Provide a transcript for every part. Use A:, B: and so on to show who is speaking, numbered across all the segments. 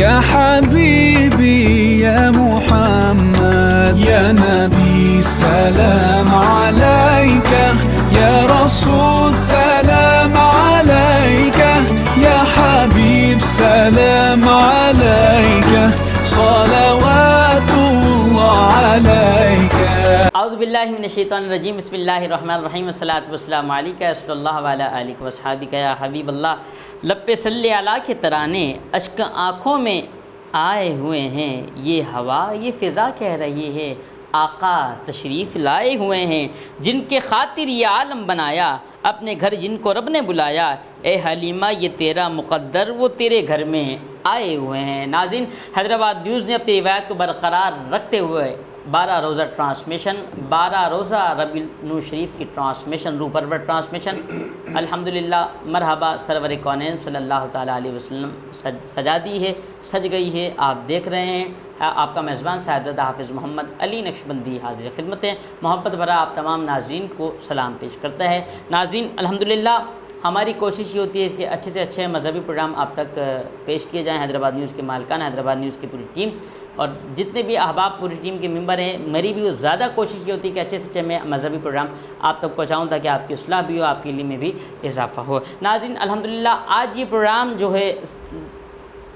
A: या हबीबी या मुहम्मद या नबी सलाम अलैका या रसूल सलाम अलैका या हबीब सलाम अलैका सलवातुल्लाह अलैका।
B: औज़ु बिल्लाहि मिनश शैतानिर रजीम बिस्मिल्लाहिर रहमानिर रहीम अस्सलातु वस्सलामु अलैका रसूलुल्लाह व अला आलिहि व अस्हाबिका या हबीबल्लाह। लब पे सल्ले अला के तराने अश्क आँखों में आए हुए हैं, ये हवा ये फ़िज़ा कह रही है आका तशरीफ़ लाए हुए हैं। जिनके खातिर ये आलम बनाया अपने घर जिनको रब ने बुलाया, ए हलीमा ये तेरा मुक़द्दर वो तेरे घर में आए हुए हैं। नाज़रीन, हैदराबाद न्यूज़ ने अपनी रिवायत को बरकरार रखते हुए 12 रोज़ा ट्रांसमिशन, 12 रोज़ा रबीउल शरीफ की ट्रांसमिशन, रूपरवर ट्रांसमिशन, अल्हम्दुलिल्लाह मरहबा सरवर कौनैन सल्लल्लाहु ताला अलैहि वसल्लम सजा दी है, सज गई है। आप देख रहे हैं आपका मेज़बान साहिबज़ादा हाफ़िज़ मोहम्मद अली नक्शबंदी हाज़िर खिदमत है। मोहब्बत भरा आप तमाम नाज़रीन को सलाम पेश करता है। नाज़रीन, अल्हम्दुलिल्लाह हमारी कोशिश ये होती है कि अच्छे से अच्छे मज़हबी प्रोग्राम आप तक पेश किए जाएँ। हैदराबाद न्यूज़ के मालिकान, हैदराबाद न्यूज़ की पूरी टीम और जितने भी अहबाब पूरी टीम के मेंबर हैं, मेरी भी ज़्यादा कोशिश ये होती है कि अच्छे से अच्छे मैं मज़हबी प्रोग्राम आप तक पहुँचाऊँ ताकि आपकी इस्लाह भी हो, आपके इल्म में भी इजाफ़ा हो। नाज़रीन, अल्हम्दुलिल्लाह आज ये प्रोग्राम जो है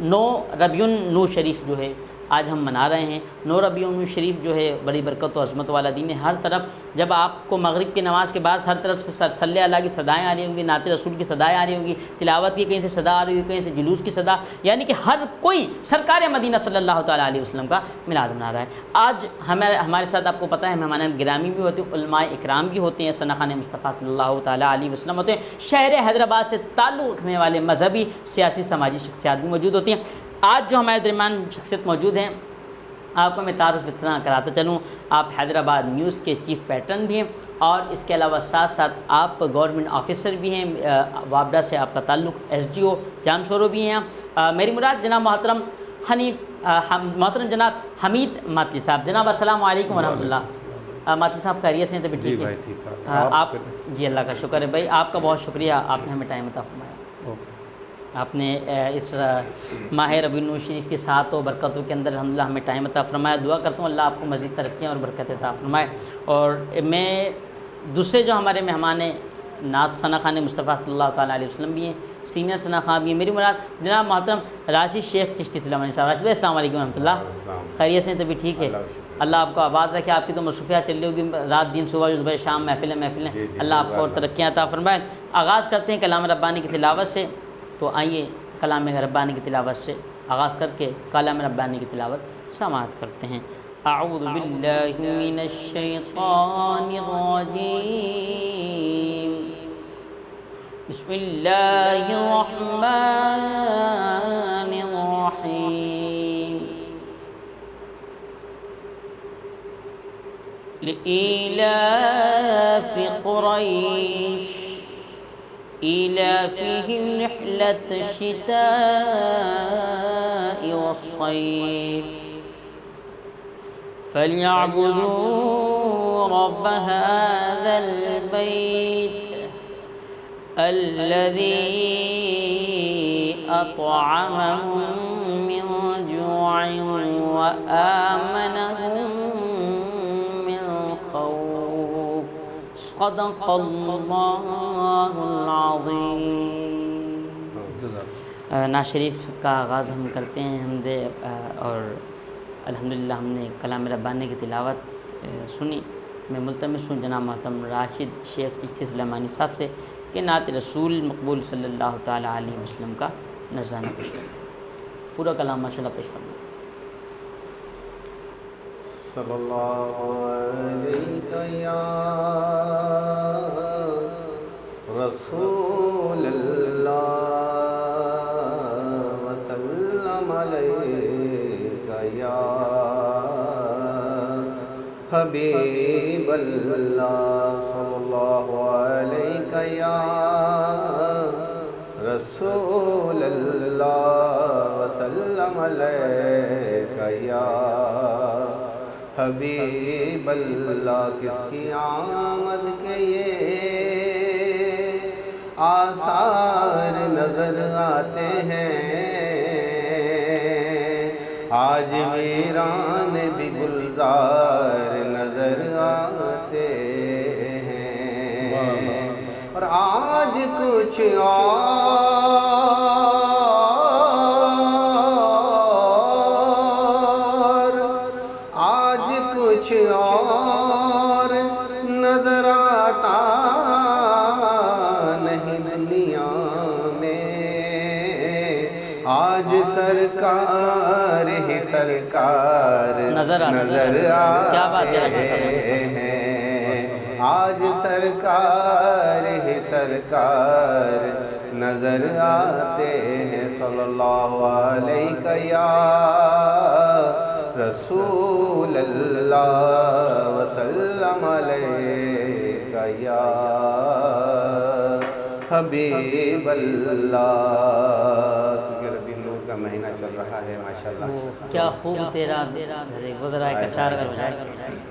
B: 9 रबीउल नूर शरीफ जो है आज हम मना रहे हैं। 9 रबीउल नूर शरीफ जो है बड़ी बरकत व अज़मत वाला दिन है। हर तरफ जब आपको मगरिब की नमाज़ के बाद हर तरफ से सल्ले अला की सदाएँ आ रही होंगी, नाते रसूल की सदाएँ आ रही होंगी, तिलावत की कहीं से सदा आ रही होगी, कहीं से जुलूस की सदा, यानी कि हर कोई सरकार मदीना सल्लल्लाहु ताला अलैहि वसल्लम का मिलाद मना रहा है। आज हमारे साथ आपको पता है मेहमान गिरामी भी होते हैं, उलमाए इकराम भी होते हैं, सना-खाने मुस्तफ़ा सल्लल्लाहु ताला अलैहि वसल्लम होते हैं, शहर हैदराबाद से ताल्लुक़ रखने वाले मजहबी सियासी समाजी शख्सियात भी मौजूद होती हैं। आज जो हमारे दरमियान शख्सियत मौजूद हैं आपको मैं तारुफ़ इतना कराता चलूँ, आप हैदराबाद न्यूज़ के चीफ़ पैटर्न भी हैं और इसके अलावा साथ साथ आप गवर्नमेंट ऑफिसर भी हैं, वाबडा से आपका ताल्लुक़ SDO जामशोरो भी हैं। मेरी मुराद जनाब मोहतरम मोहतरम जनाब हमीद मातली साहब। जनाब अस्सलाम वालेकुम वरहमतुल्लाह। मातली साहब खैरियत से? तभी ठीक है आप जी, अल्लाह का शुक्र है भाई, आपका बहुत शुक्रिया, आपने हमें टाइम अता फरमाया। आपने इस माह रबीउल नूर शरीफ के साथ और बरकतों के अंदर अल्हम्दुलिल्लाह हमें टाइम अता फरमाया। दुआ करता हूँ अल्लाह आपको मज़ीद तरक्कियाँ और बरकत अता फरमाए। और मैं दूसरे जो हमारे मेहमान हैं नात सना खान मुस्तफ़ा सल्लल्लाहु ताला अलैहि वसल्लम भी हैं, सीनियर सना खां भी हैं। मेरी मुराद जनाब मोहतरम राशिद शेख चिश्ती सलामनी साहब। राशिद भाई अस्सलाम वालेकुम रहमतुल्लाह, खैरियत से? तभी ठीक है, अल्लाह आपको आबाद रखे। आपकी तो मसरूफियात चल रही होगी, रात दिन सुबह सुबह शाम महफिलें, अल्लाह आपको और तरक्कियाँ अता फरमाए। आगाज़ करते हैं कलाम रब्बानी की तिलावत से, तो आइए कलाम रब्बानी की तिलावत से आगाज़ करके कलाम रब्बानी की तिलावत समाअत करते हैं। अऊज़ु बिल्लाहि मिनश शैतानिर रजीम, बिस्मिल्लाहिर रहमानिर रहीम। लिइलाफि क़ुरैश इलाफ़िहिम रिहलत शिताइ वस्सैफ फलियअबुदू रब्ब हाज़ल बैत अल्लज़ी अत्अमहुम मिन जूअइन व आमनहुम मिन खौफ। सदक़ल्लाहुल अज़ीम। नात शरीफ का आगाज़ हम करते हैं हमदे और अल्हम्दुलिल्लाह हमने कलाम रब्बानी की तिलावत सुनी। मैं मुल्तमिस हूँ जनाब मोहतरम राशिद शेख चिश्ती सुलेमानी साहब से कि नात रसूल मकबूल सल्लल्लाहु ताला अलैहि वसल्लम का नज़राना पेश करें। पूरा कलाम माशाअल्लाह पेश फरमाएं।
C: सल्लल्लाहु अलैका या रसूलल्लाह वसल्लम अलैका या हबीबल्लाह सल्लल्लाहु अलैका या रसूलल्लाह वसल्लम अलैका या हबीबल्लाह। किसकी आमद के ये आसार नज़र आते हैं, आज वीरान भी गुलजार नजर आते हैं। और आज कुछ और नजर आता नहीं दुनिया में। आज सरकार ही सरकार नजर आते हैं। आज सरकार ही सरकार नजर आते हैं। सल्लल्लाहु अलैहि या रसूल अल्लाह वसल्लम अलैका या हबीब अल्लाह। क्योंकि रबी नूर का महीना चल रहा है माशाल्लाह।
B: क्या खूब तेरा घरे गुजरा है कचार का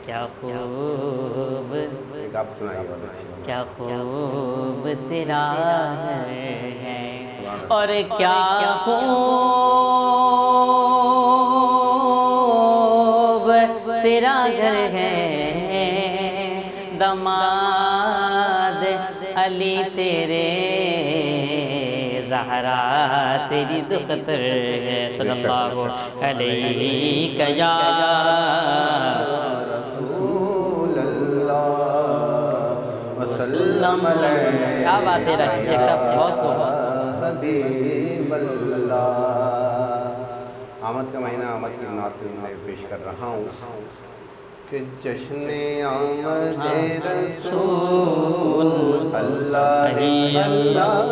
B: क्या खूब।
C: एक आप सुनाइए।
B: क्या खूब तेरा घर है और क्या खूब तेरा घर है। दमाद अली तेरे ज़हरा तेरी दुख्तर है। सल्लल्लाहु अलैहि या
C: रसूल अल्लाह वसल्लम अलैहि।
B: क्या बात है राशिद शेख साहब, बहुत
C: हबीब अल्लाह। आमद का महीना, आमद की नात मैं पेश कर रहा हूँ कि जश्ने आमद रसूल अल्लाह अल्लाह।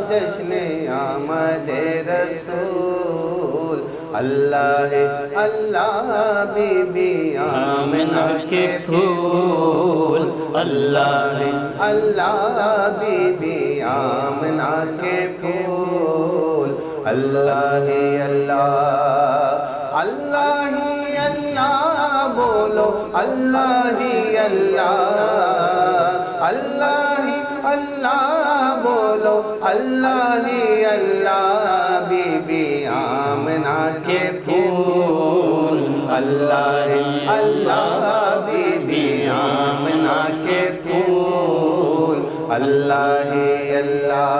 C: जश्ने आमद रसूल अल्लाह अल्लाह। बीबी आमिना के फूल अल्लाह अल्लाह। बीबी आमिना के फूल अल्लाह अल्लाह। अल्लाह अल्लाह बोलो अल्लाह अल्लाह। अल्लाह अल्लाह बोलो अल्लाह अल्लाह। बीबी आमिना के फूल अल्लाह अल्लाह। बीबी आमिना के फूल अल्लाह अल्लाह।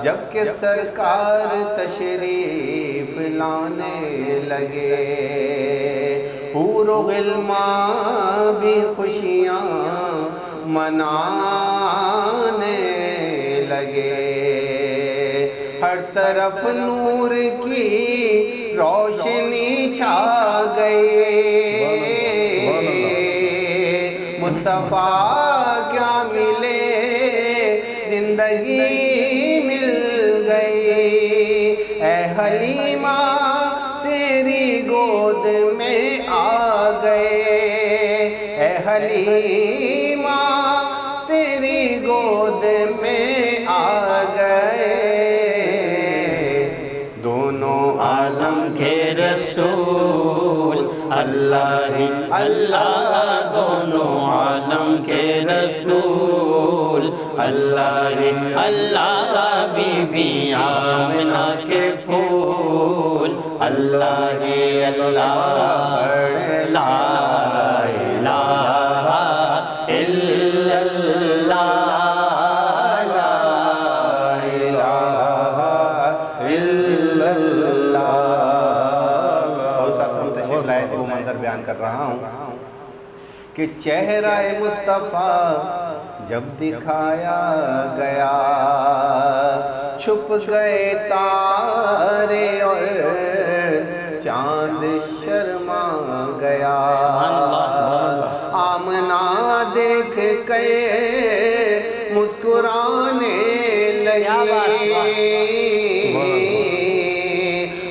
C: जबकि सरकार तशरीफ लाने लगे हूरो गिल्मा भी खुशियाँ मनाने लगे। हर तरफ नूर की रोशनी छा गई। मुस्तफ़ा क्या मिले जिंदगी मिल गई। ऐ हलीमा तेरी गोद में आ गए। ऐ हलीमा तेरी गोद में आ गए। दोनों आलम के रसूल अल्लाह अल्लाह। दोनों आलम के रसूल अल्लाह अल्लाह। बीबी आमिना के फूल अल्लाह अल्लाह। ला इलाहा इल्लल्लाह। ला इलाहा इल्लल्लाह। बहुत सारे तशरीफ लाए थे, वो मंजर बयान कर रहा हूँ कि चेहरा मुस्तफ़ा जब दिखाया गया छुप गए तारे और चांद शर्मा गया। आमना देख कर मुस्कुराने लगी।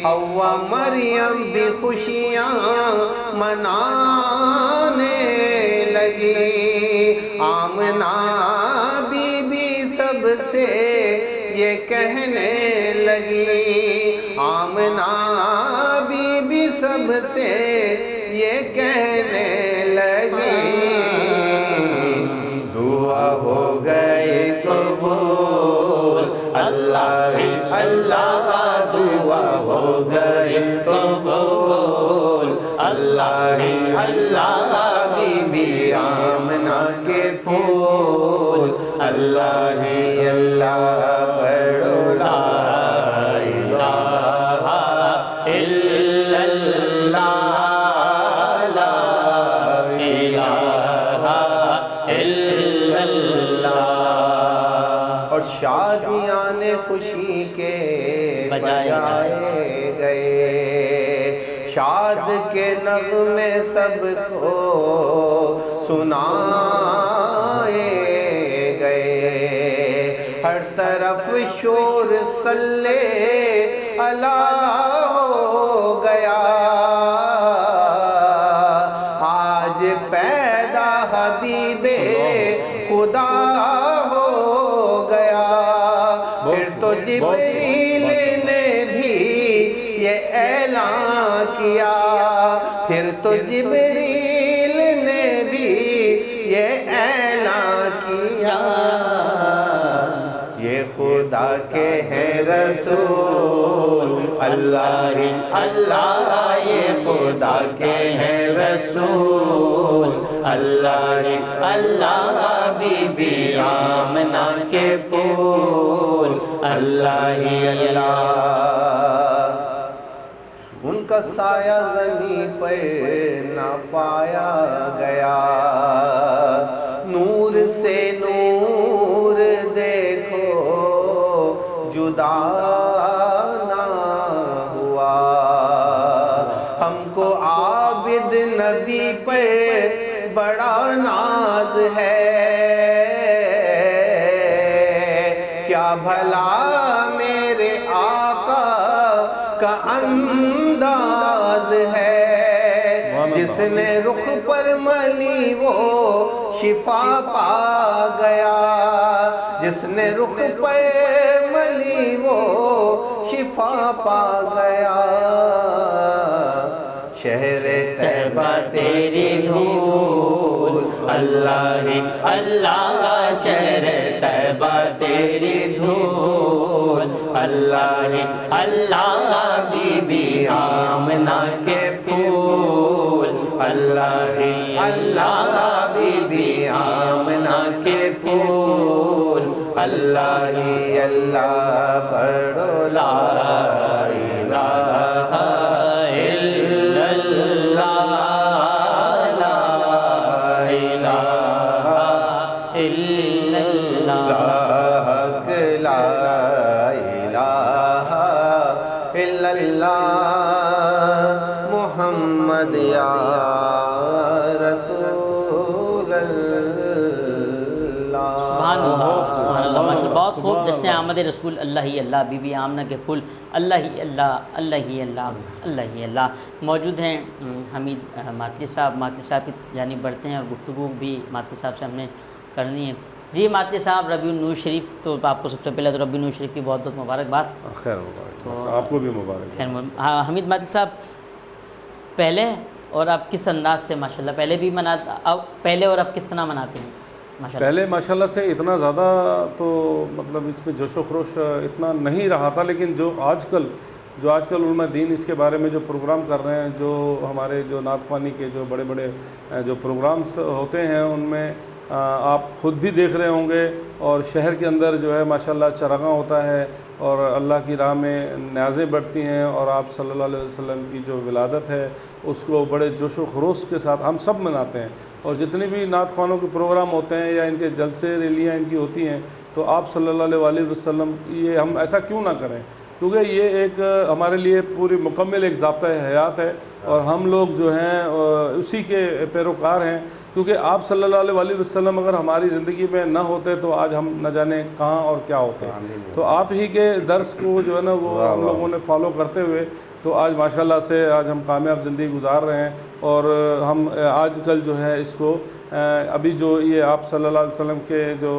C: हव्वा मरियम भी खुशियाँ मनाने लगी। आमना बीबी सबसे ये कहने लगी। आमना बीबी सबसे ये कहने लगी। दुआ हो गए कबूल अल्लाह अल्लाह। दुआ हो गए लगाए गए, शाद के नग़्मे सबको सुनाए गए। हर तरफ शोर सल्ले अला हो गया, आज पैदा हबीबे खुदा हो गया। फिर तो जिब्रील ने भी ये ऐलान किया, फिर तो जिब्रील ने भी ये ऐलान किया, ये खुदा के हैं रसूल अल्लाह ही अल्लाह, ये खुदा के हैं रसूल अल्लाह ही अल्लाह। बीबी आमना के फूल अल्लाह ही अल्लाह, उनका साया ज़मीं पर ना पाया गया। नूर से नूर देखो जुदा ना हुआ, हमको आबिद नबी पर बड़ा नाज है। क्या भला मेरे आका का अंदाज है, जिसने रुख पर मली वो शिफा पा गया, जिसने रुख पर मली वो शिफा पा गया। शहरे तैबा तेरी धूल अल्लाह ही अल्लाह, शहरे तैबा तेरी धूल अल्लाह ही अल्लाह। बीबी आमना के फूल अल्लाह ही अल्लाह, बीबी आमना के फूल अल्लाह ही अल्लाह। पढ़ो ला इलाहा इल्लल्लाह, ला इलाहा इल्लल्लाह, ला इलाहा इल्लल्लाह, मुहम्मद या रसूल अल्लाह।
B: सुभान अल्लाह, माशाअल्लाह, बहुत खूब। जश्न आमद रसूल अल्लाह ही अल्लाह, बीबी आमना के फूल अल्लाह ही अल्लाह, अल्लाह ही अल्लाह, अल्लाह ही अल्लाह। मौजूद हैं हमीद मातली साहब की जानिब बढ़ते हैं और गुफ्तगू भी मातली साहब से हमने करनी है। जी मातली साहब, रबीउन नूर शरीफ, तो आपको सबसे पहले तो रबीउन नूर शरीफ की बहुत बहुत मुबारकबाद।
D: खैर मुबारक, तो आपको भी मुबारक।
B: खैर, हाँ हमीद मातली साहब, पहले और आप किस अंदाज से माशाल्लाह पहले भी मनाते, अब पहले और अब किस तरह मनाते हैं माशाल्लाह?
D: पहले माशाल्लाह से इतना ज़्यादा तो मतलब इसमें जोश व खरोश इतना नहीं रहा था, लेकिन जो आजकल उलमा दीन इसके बारे में जो प्रोग्राम कर रहे हैं, जो हमारे जो नात ख़्वानी के जो बड़े बड़े जो प्रोग्राम्स होते हैं, उनमें आप ख़ुद भी देख रहे होंगे, और शहर के अंदर जो है माशाल्लाह चरागा होता है और अल्लाह की राह में न्याज़ें बढ़ती हैं, और आप सल्लल्लाहु अलैहि वसल्लम की जो विलादत है उसको बड़े जोश व खरोश के साथ हम सब मनाते हैं। और जितने भी नात ख़्वानों के प्रोग्राम होते हैं या इनके जलसे रैलियाँ इनकी होती हैं, तो आप सल्लल्लाहु अलैहि वसल्लम, ये हम ऐसा क्यों ना करें, क्योंकि ये एक हमारे लिए पूरी मुकम्मल एक ज़ाब्ता हयात है, और हम लोग जो हैं उसी के पैरोकार हैं। क्योंकि आप सल्लल्लाहु अलैहि वसल्लम अगर हमारी ज़िंदगी में ना होते तो आज हम न जाने कहाँ और क्या होते। तो आप ही के दर्स को जो है ना वो हम लोगों ने फॉलो करते हुए तो आज माशाल्लाह से आज हम कामयाब ज़िंदगी गुजार रहे हैं। और हम आजकल जो है इसको अभी जो ये आप सल्लल्लाहु अलैहि वसल्लम के जो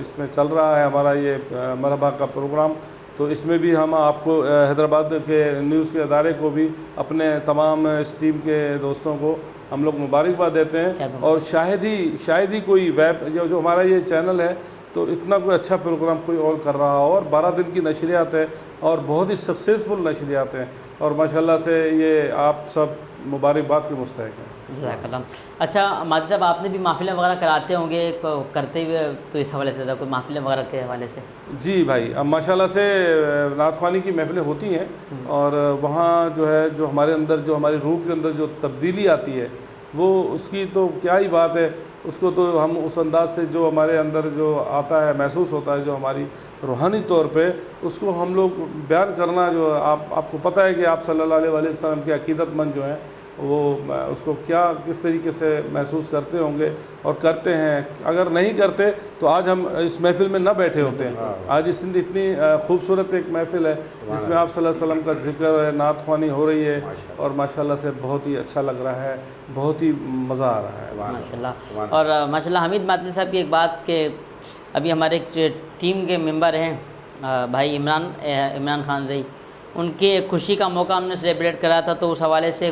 D: इसमें चल रहा है हमारा ये मरहबा का प्रोग्राम, तो इसमें भी हम आपको हैदराबाद के न्यूज़ के अदारे को भी अपने तमाम इस टीम के दोस्तों को हम लोग मुबारकबाद देते हैं। और शायद ही कोई वेब जो हमारा ये चैनल है तो इतना कोई अच्छा प्रोग्राम कोई और कर रहा हो, और 12 दिन की नशरियात है और बहुत ही सक्सेसफुल नशरियात हैं, और माशाल्लाह से ये आप सब मुबारकबाद के मुस्तहिक हैं।
B: जज़ाकल्लाह। अच्छा मादी साहब, आपने भी महफ़िलें वगैरह कराते होंगे, करते हुए तो इस हवाले से था कोई महफ़िलें वगैरह के हवाले से?
D: जी भाई, अब माशाल्लाह से नात ख़्वानी की महफ़िलें होती हैं, और वहाँ जो है जो हमारे अंदर जो हमारी रूह के अंदर जो तब्दीली आती है वो उसकी तो क्या ही बात है, उसको तो हम उस अंदाज से जो हमारे अंदर जो आता है, महसूस होता है, जो हमारी रूहानी तौर पे, उसको हम लोग बयान करना, जो आपको पता है कि आप सल्लल्लाहु अलैहि वसल्लम के अकीदतमंद जो हैं वो उसको क्या किस तरीके से महसूस करते होंगे और करते हैं। अगर नहीं करते तो आज हम इस महफ़िल में न बैठे होते हैं। आज इतनी खूबसूरत एक महफ़िल है जिसमें आप सल्लल्लाहु अलैहि वसल्लम का ज़िक्र है, नात ख्वानी हो रही है और माशाल्लाह से बहुत ही अच्छा लग रहा है, बहुत ही मज़ा आ रहा है
B: माशाल्लाह। और माशाल्लाह हमीद मातली साहब की एक बात कि अभी हमारे एक टीम के मेंबर हैं भाई इमरान खान ज़ई, उनके खुशी का मौका हमने सेलिब्रेट करा था, तो उस हवाले से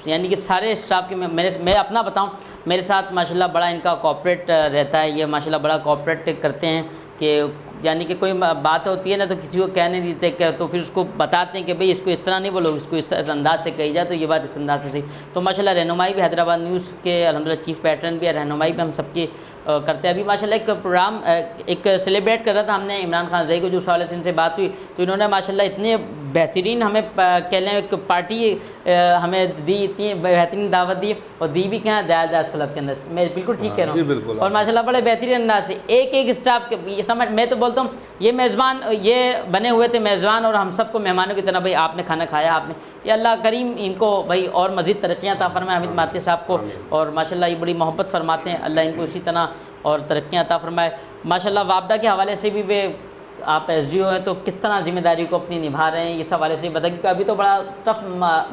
B: यानी कि सारे स्टाफ के मैं अपना बताऊं, मेरे साथ माशाल्लाह बड़ा इनका कोऑपरेट रहता है, ये माशाल्लाह बड़ा कोऑपरेट करते हैं कि यानी कि कोई बात होती है ना तो किसी को कहने नहीं देते, तो फिर उसको बताते हैं कि भाई इसको इस तरह नहीं बोलो, इसको इस अंदाज से कही जाए तो ये बात इस अंदाज से सही। तो माशाल्लाह रहनुमाई भी हैदराबाद न्यूज़ के अल्हम्दुलिल्लाह चीफ़ पैटर्न भी है, रहनुमाई भी हम सबकी करते हैं। अभी माशाल्लाह एक प्रोग्राम एक सेलिब्रेट कर रहा था हमने इमरान खान ज़ई को, जो उस हवाले से इनसे बात हुई तो इन्होंने माशाल्लाह इतने बेहतरीन हमें कह लें एक पार्टी हमें दी, इतनी बेहतरीन दावत दी और दी भी क्या दयादास क्लब के अंदर। मैं बिल्कुल ठीक कह रहा हूँ। और माशाल्लाह बड़े बेहतरीन अंदाज से एक स्टाफ के ये समझ, मैं तो बोलता हूँ ये मेज़बान, ये बने हुए थे मेज़बान और हम सबको मेहमानों की तरह भाई आपने खाना खाया, आपने ये अल्लाह करीम इनको भाई और मज़ीद तरक्कियाँ अता फरमाए हमीद मातली साहब को, और माशाल्लाह ये बड़ी मोहब्बत फरमाते हैं, अल्लाह इनको इसी तरह और तरक्कियाँ अता फरमाए। माशाल्लाह वापडा के हवाले से भी वे आप SDO हैं तो किस तरह ज़िम्मेदारी को अपनी निभा रहे हैं, इस हवाले से बताइए, क्योंकि अभी तो बड़ा टफ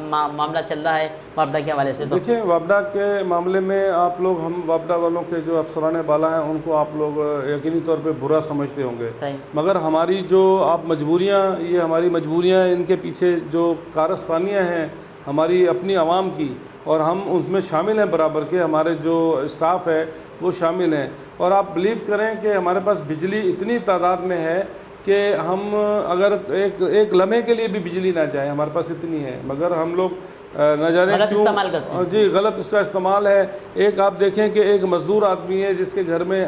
B: मामला चल रहा है वापडा के हवाले से। तो
D: देखिए वापडा के मामले में आप लोग, हम वापडा वालों के जो अफसरान बाला हैं उनको आप लोग यकीनी तौर पे बुरा समझते होंगे, मगर हमारी जो आप मजबूरियाँ, ये हमारी मजबूरियाँ, इनके पीछे जो कारस्तानियाँ हैं हमारी अपनी आवाम की, और हम उसमें शामिल हैं बराबर के, हमारे जो स्टाफ है वो शामिल हैं। और आप बिलीव करें कि हमारे पास बिजली इतनी तादाद में है कि हम अगर एक लम्हे के लिए भी बिजली ना जाए, हमारे पास इतनी है, मगर हम लोग न जाने क्यों जी गलत उसका इस्तेमाल है। एक आप देखें कि एक मज़दूर आदमी है जिसके घर में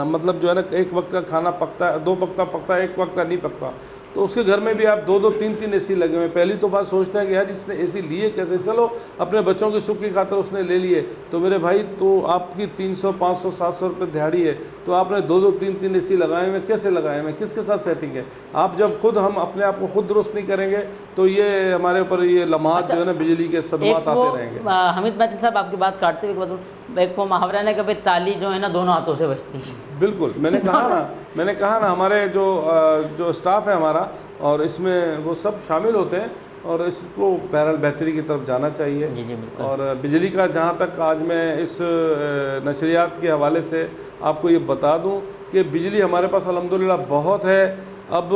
D: मतलब जो है ना एक वक्त का खाना पकता है, 2 वक्त का पकता है, 1 वक्त का नहीं पकता, तो उसके घर में भी आप 2-2 3-3 AC लगे हुए हैं। पहली तो बात सोचते हैं कि यार इसने AC लिए कैसे, चलो अपने बच्चों की सुख की खातिर उसने ले लिए, तो मेरे भाई तो आपकी 300 500 700 रुपये दिहाड़ी है, तो आपने 2-2 3-3 AC लगाए हुए, कैसे लगाए हुए, किसके साथ सेटिंग है? आप जब खुद हम अपने आप को खुद दुरुस्त नहीं करेंगे तो ये हमारे ऊपर ये लम्हात जो है ना बिजली के सदमात आते रहेंगे।
B: हमीद मातली साहब आपकी बात काटते हुए बताऊँ, एक वो मुहावरा है कि भाई ताली जो है ना दोनों हाथों से बजती है।
D: बिल्कुल, मैंने कहा ना हमारे जो स्टाफ है हमारा, और इसमें वो सब शामिल होते हैं, और इसको बहरहाल बेहतरी की तरफ जाना चाहिए।
B: जी
D: और बिजली का जहाँ तक आज मैं इस नशरियात के हवाले से आपको ये बता दूँ कि बिजली हमारे पास अल्हम्दुलिल्लाह बहुत है। अब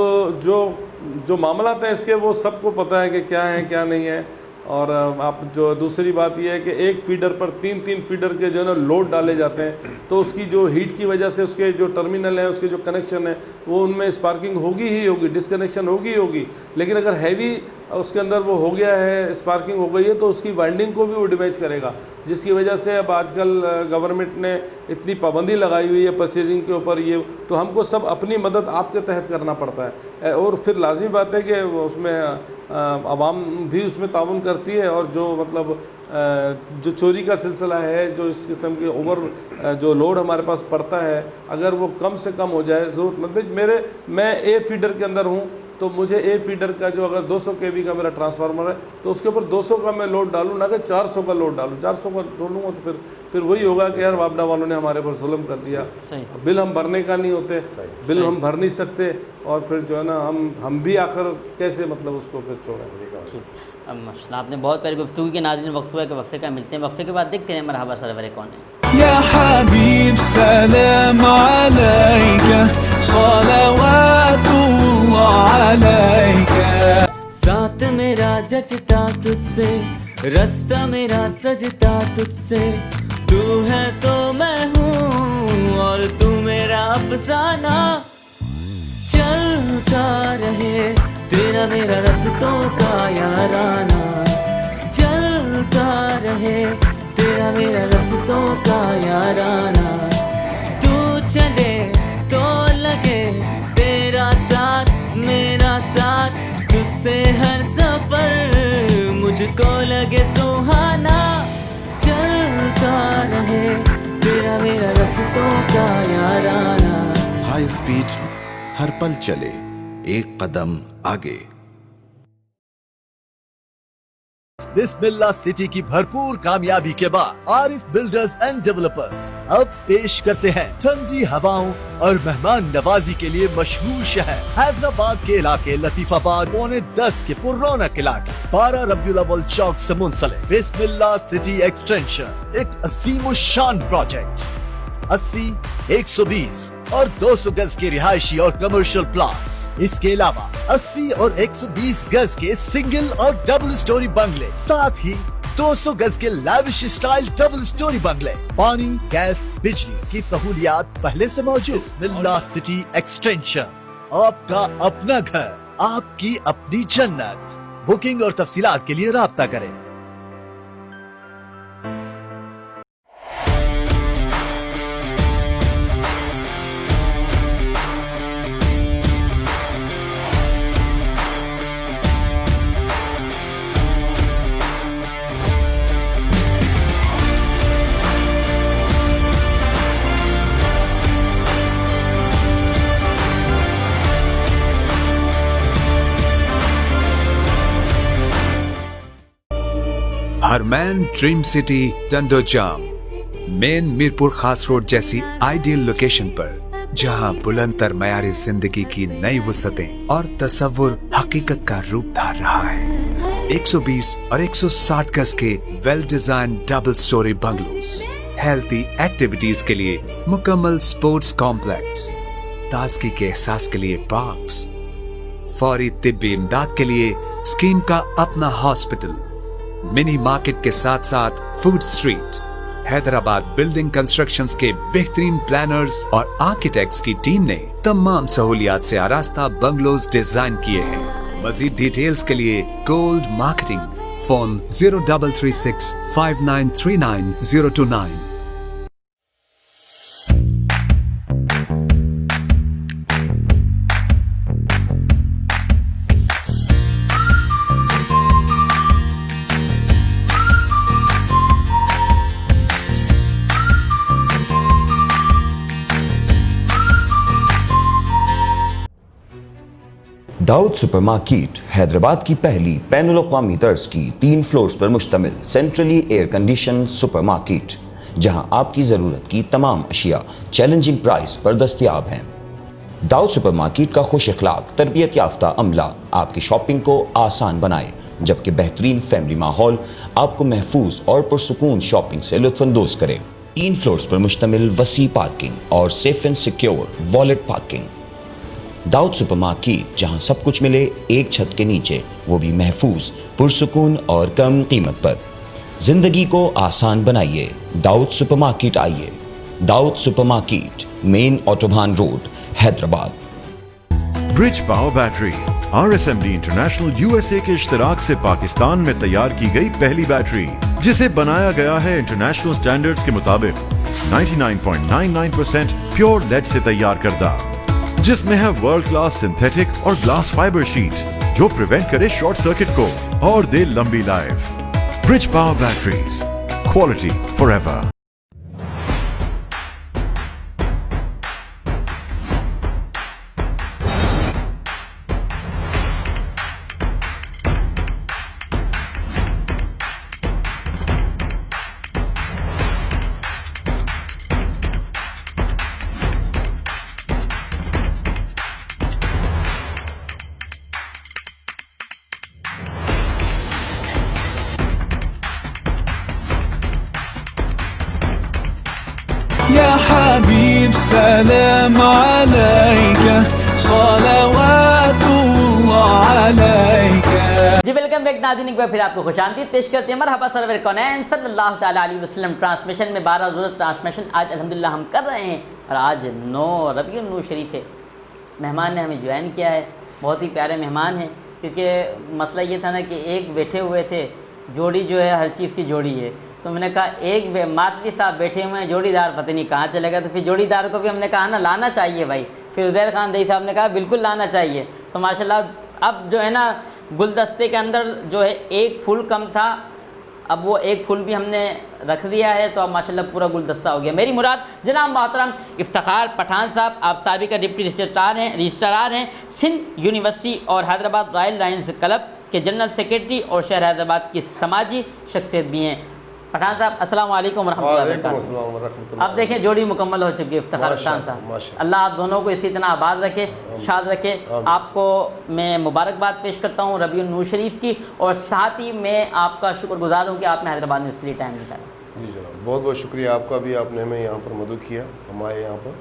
D: जो मामलात हैं इसके वो सबको पता है कि क्या है क्या नहीं है। और आप जो दूसरी बात यह है कि एक फीडर पर 3-3 फीडर के जो है ना लोड डाले जाते हैं, तो उसकी जो हीट की वजह से उसके जो टर्मिनल हैं, उसके जो कनेक्शन है वो उनमें स्पार्किंग होगी ही होगी, डिसकनेक्शन होगी ही होगी। लेकिन अगर हैवी उसके अंदर वो हो गया है, स्पार्किंग हो गई है, तो उसकी वाइंडिंग को भी वो डैमेज करेगा, जिसकी वजह से अब आजकल गवर्नमेंट ने इतनी पाबंदी लगाई हुई है परचेजिंग के ऊपर। ये तो हमको सब अपनी मदद आपके तहत करना पड़ता है, और फिर लाजमी बात है कि उसमें आवाम भी उसमें ताउन करती है। और जो मतलब जो चोरी का सिलसिला है, जो इस किस्म के ओवर जो लोड हमारे पास पड़ता है, अगर वो कम से कम हो जाए ज़रूरतमंद। मैं A फीडर के अंदर हूँ, तो मुझे A फीडर का जो अगर 200 kV का मेरा ट्रांसफार्मर है, तो उसके ऊपर 200 का मैं लोड डालूँ, ना कि 400 का लोड डालूँ। 400 का डालूँगा तो फिर वही होगा कि यार वापडा वालों ने हमारे पर जुल्म कर दिया। बिल हम भरने का नहीं होते, बिल हम भर नहीं सकते, और फिर जो है ना हम भी आखिर कैसे मतलब उसको फिर छोड़ेंगे।
B: अब माशाल्लाह आपने बहुत प्यारी गुफ्तगू की। नाज़रीन वक्त हुआ है कि वफ़े का मिलते हैं, वफ़े के बाद देखते हैं मरहबा सरवर कौन है।
A: या हबीब सलाम अलैका सलवातुल्लाह अलैका।
E: साथ मेरा जचता तुझसे, रास्ता मेरा सजता तुझसे, तू है तो मैं हूँ और तू मेरा अफसाना। चलता रहे तेरा मेरा रास्तों का याराना, चलता रहे तेरा मेरा रास्तों का याराना। तू चले तो लगे तेरा साथ मेरा साथ, तुझसे हर सफर मुझको लगे सुहाना। चलता रहे तेरा
F: स्पीड, हर पल चले एक कदम आगे।
G: बिस्मिल्लाह सिटी की भरपूर कामयाबी के बाद आरिफ बिल्डर्स एंड डेवलपर्स अब पेश करते हैं ठंडी हवाओं और मेहमान नवाजी के लिए मशहूर शहर हैदराबाद के इलाके लतीफाबाद 9:45 के पुरौनक इलाके 12 रबीउल अव्वल चौक से मुंसलिक बिस्मिल्लाह सिटी एक्सटेंशन, एक असीम शान प्रोजेक्ट। 80, 120 और 200 गज के रिहायशी और कमर्शियल प्लॉट्स, इसके अलावा 80 और 120 गज के सिंगल और डबल स्टोरी बंगले, साथ ही 200 गज के लैविश स्टाइल डबल स्टोरी बंगले। पानी, गैस, बिजली की सहूलियात पहले से मौजूद। बिस्मिल्लाह सिटी एक्सटेंशन, आपका अपना घर, आपकी अपनी जन्नत। बुकिंग और तफसीलात के लिए राब्ता करें।
H: Harman dream city Tandojam, main Mirpur Khas road जैसी आइडियल लोकेशन पर, जहां बुलंदतर मयारी जिंदगी की नई वसअतें और तसव्वुर हकीकत का रूप धार रहा है। 120 और 160 गज के well design double storey bungalows, healthy activities के लिए मुकम्मल स्पोर्ट्स कॉम्प्लेक्स, ताजगी के एहसास के लिए पार्क्स, फौरी तिब्बी इमदाद के लिए स्कीम का अपना हॉस्पिटल, मिनी मार्केट के साथ साथ food street. Hyderabad building constructions के बेहतरीन प्लानर्स और आर्किटेक्ट्स की टीम ने तमाम सहूलियात से आरास्ता बंगलोज डिजाइन किए हैं। मजीद डिटेल्स के लिए gold marketing, phone 0336 5939 029।
I: Dawood supermarket Hyderabad की पहली बैनुल अक़वामी तर्ज की 3 फ्लोर्स पर मुश्तमिल सेंट्रली एयर कंडीशन सुपरमार्केट, जहां आपकी ज़रूरत की तमाम अशिया चैलेंजिंग प्राइस पर दस्तयाब हैं। दाऊद सुपरमार्केट का खुश अखलाक तरबियत याफ्ता अमला आपकी शॉपिंग को आसान बनाए, जबकि बेहतरीन फैमिली माहौल आपको महफूज और पुरसुकून शॉपिंग से लुत्फ़अंदोज करे। 3 फ्लोर्स पर मुश्तमिल वसी पार्किंग और safe and secure valet parking. Dawood supermarket, जहां सब कुछ मिले एक छत के नीचे, वो भी महफूज, पुरसुकून और कम कीमत पर। जिंदगी को आसान बनाइए, दाऊद सुपरमार्केट आइए। Dawood supermarket, main Autobahn road, Hyderabad.
J: Bridge power battery RSMD international USA के इश्तराक से पाकिस्तान में तैयार की गई पहली बैटरी, जिसे बनाया गया है इंटरनेशनल स्टैंडर्ड्स के मुताबिक 99.99% प्योर लेड से तैयार करदा, जिसमें है वर्ल्ड क्लास सिंथेटिक और ग्लास फाइबर शीट, जो प्रिवेंट करे शॉर्ट सर्किट को और दे लंबी life. Bridge power batteries, quality forever.
A: या हबीब सलाम अलैका सलावतुल्लाह अलैका।
B: जी वेलकम बैक नाज़रीन, एक बार फिर आपको खुशामदीद पेश करते हैं। मरहबा सरवर कौनैन सल्लल्लाहु ताला अलैहि वसल्लम ट्रांसमिशन में 12 रोज़ा ट्रांसमिशन आज अल्हम्दुलिल्लाह हम कर रहे हैं और आज 9 रबीउल नूर शरीफ है। मेहमान ने हमें ज्वाइन किया है, बहुत ही प्यारे मेहमान हैं, क्योंकि मसला ये था ना कि एक बैठे हुए थे, जोड़ी जो है हर चीज़ की जोड़ी है, तो मैंने कहा एक मातली साहब बैठे हुए हैं, जोड़ीदार पता नहीं कहाँ चलेगा, तो फिर जोड़ीदार को भी हमने कहा ना लाना चाहिए भाई। फिर उदैर खान दई साहब ने कहा बिल्कुल लाना चाहिए। तो माशाल्लाह अब जो है ना गुलदस्ते के अंदर जो है एक फूल कम था, अब वो एक फूल भी हमने रख दिया है तो अब माशाल्लाह पूरा गुलदस्ता हो गया। मेरी मुराद जनाब मोहतरम इफ्तिखार पठान साहब, आप साबिका डिप्टी रजिस्ट्रार हैं सिंध यूनिवर्सिटी और हैदराबाद रॉयल लायंस क्लब के जनरल सेक्रेटरी और शहर हैदराबाद की समाजी शख्सियत भी हैं। पठान साहब अस्सलाम वालेकुम रहमतुल्लाहि वबरकातुहू। अब देखें जोड़ी मुकम्मल हो चुकी है इफ्तिखार पठान साहब, अल्लाह आप दोनों को इसी तरह आबाद रखे, शाद रखे। आपको मैं मुबारकबाद पेश करता हूँ रबीउन नूर शरीफ की, और साथ ही मैं आपका शुक्रगुजार हूँ कि आपने हैदराबाद में इसके लिए टाइम निकाला।
K: जी जनाब, बहुत बहुत शुक्रिया आपका भी, आपने हमें यहाँ पर मदद किया, हम आए यहाँ पर,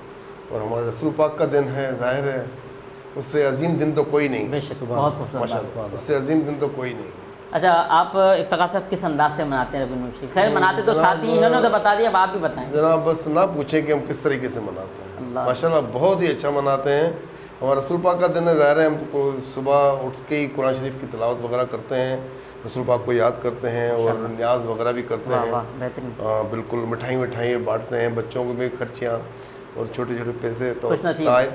K: और हमारे रसूल पाक का दिन है, जाहिर है उससे अजीम दिन तो कोई नहीं, माशाअल्लाह, उससे अजीम दिन तो कोई नहीं।
B: अच्छा, आप इफ्तिखार साहब किस अंदाज से मनाते हैं रबीउन नूर शरीफ? खैर मनाते तो साथ ही इन्होंने तो बता दिया, अब आप भी बताएं
K: जनाब। बस ना पूछें कि हम किस तरीके से मनाते हैं, माशाल्लाह बहुत ही अच्छा मनाते हैं। हमारा रसूल पाक का दिन है, ज़ाहिर है हम तो सुबह उठ के ही कुरान शरीफ की तिलावत वगैरह करते हैं, रसूल पाक को याद करते हैं और न्याज वगैरह भी करते हैं। बिल्कुल, मिठाई बांटते हैं, बच्चों को भी खर्चियाँ और छोटे छोटे पैसे तो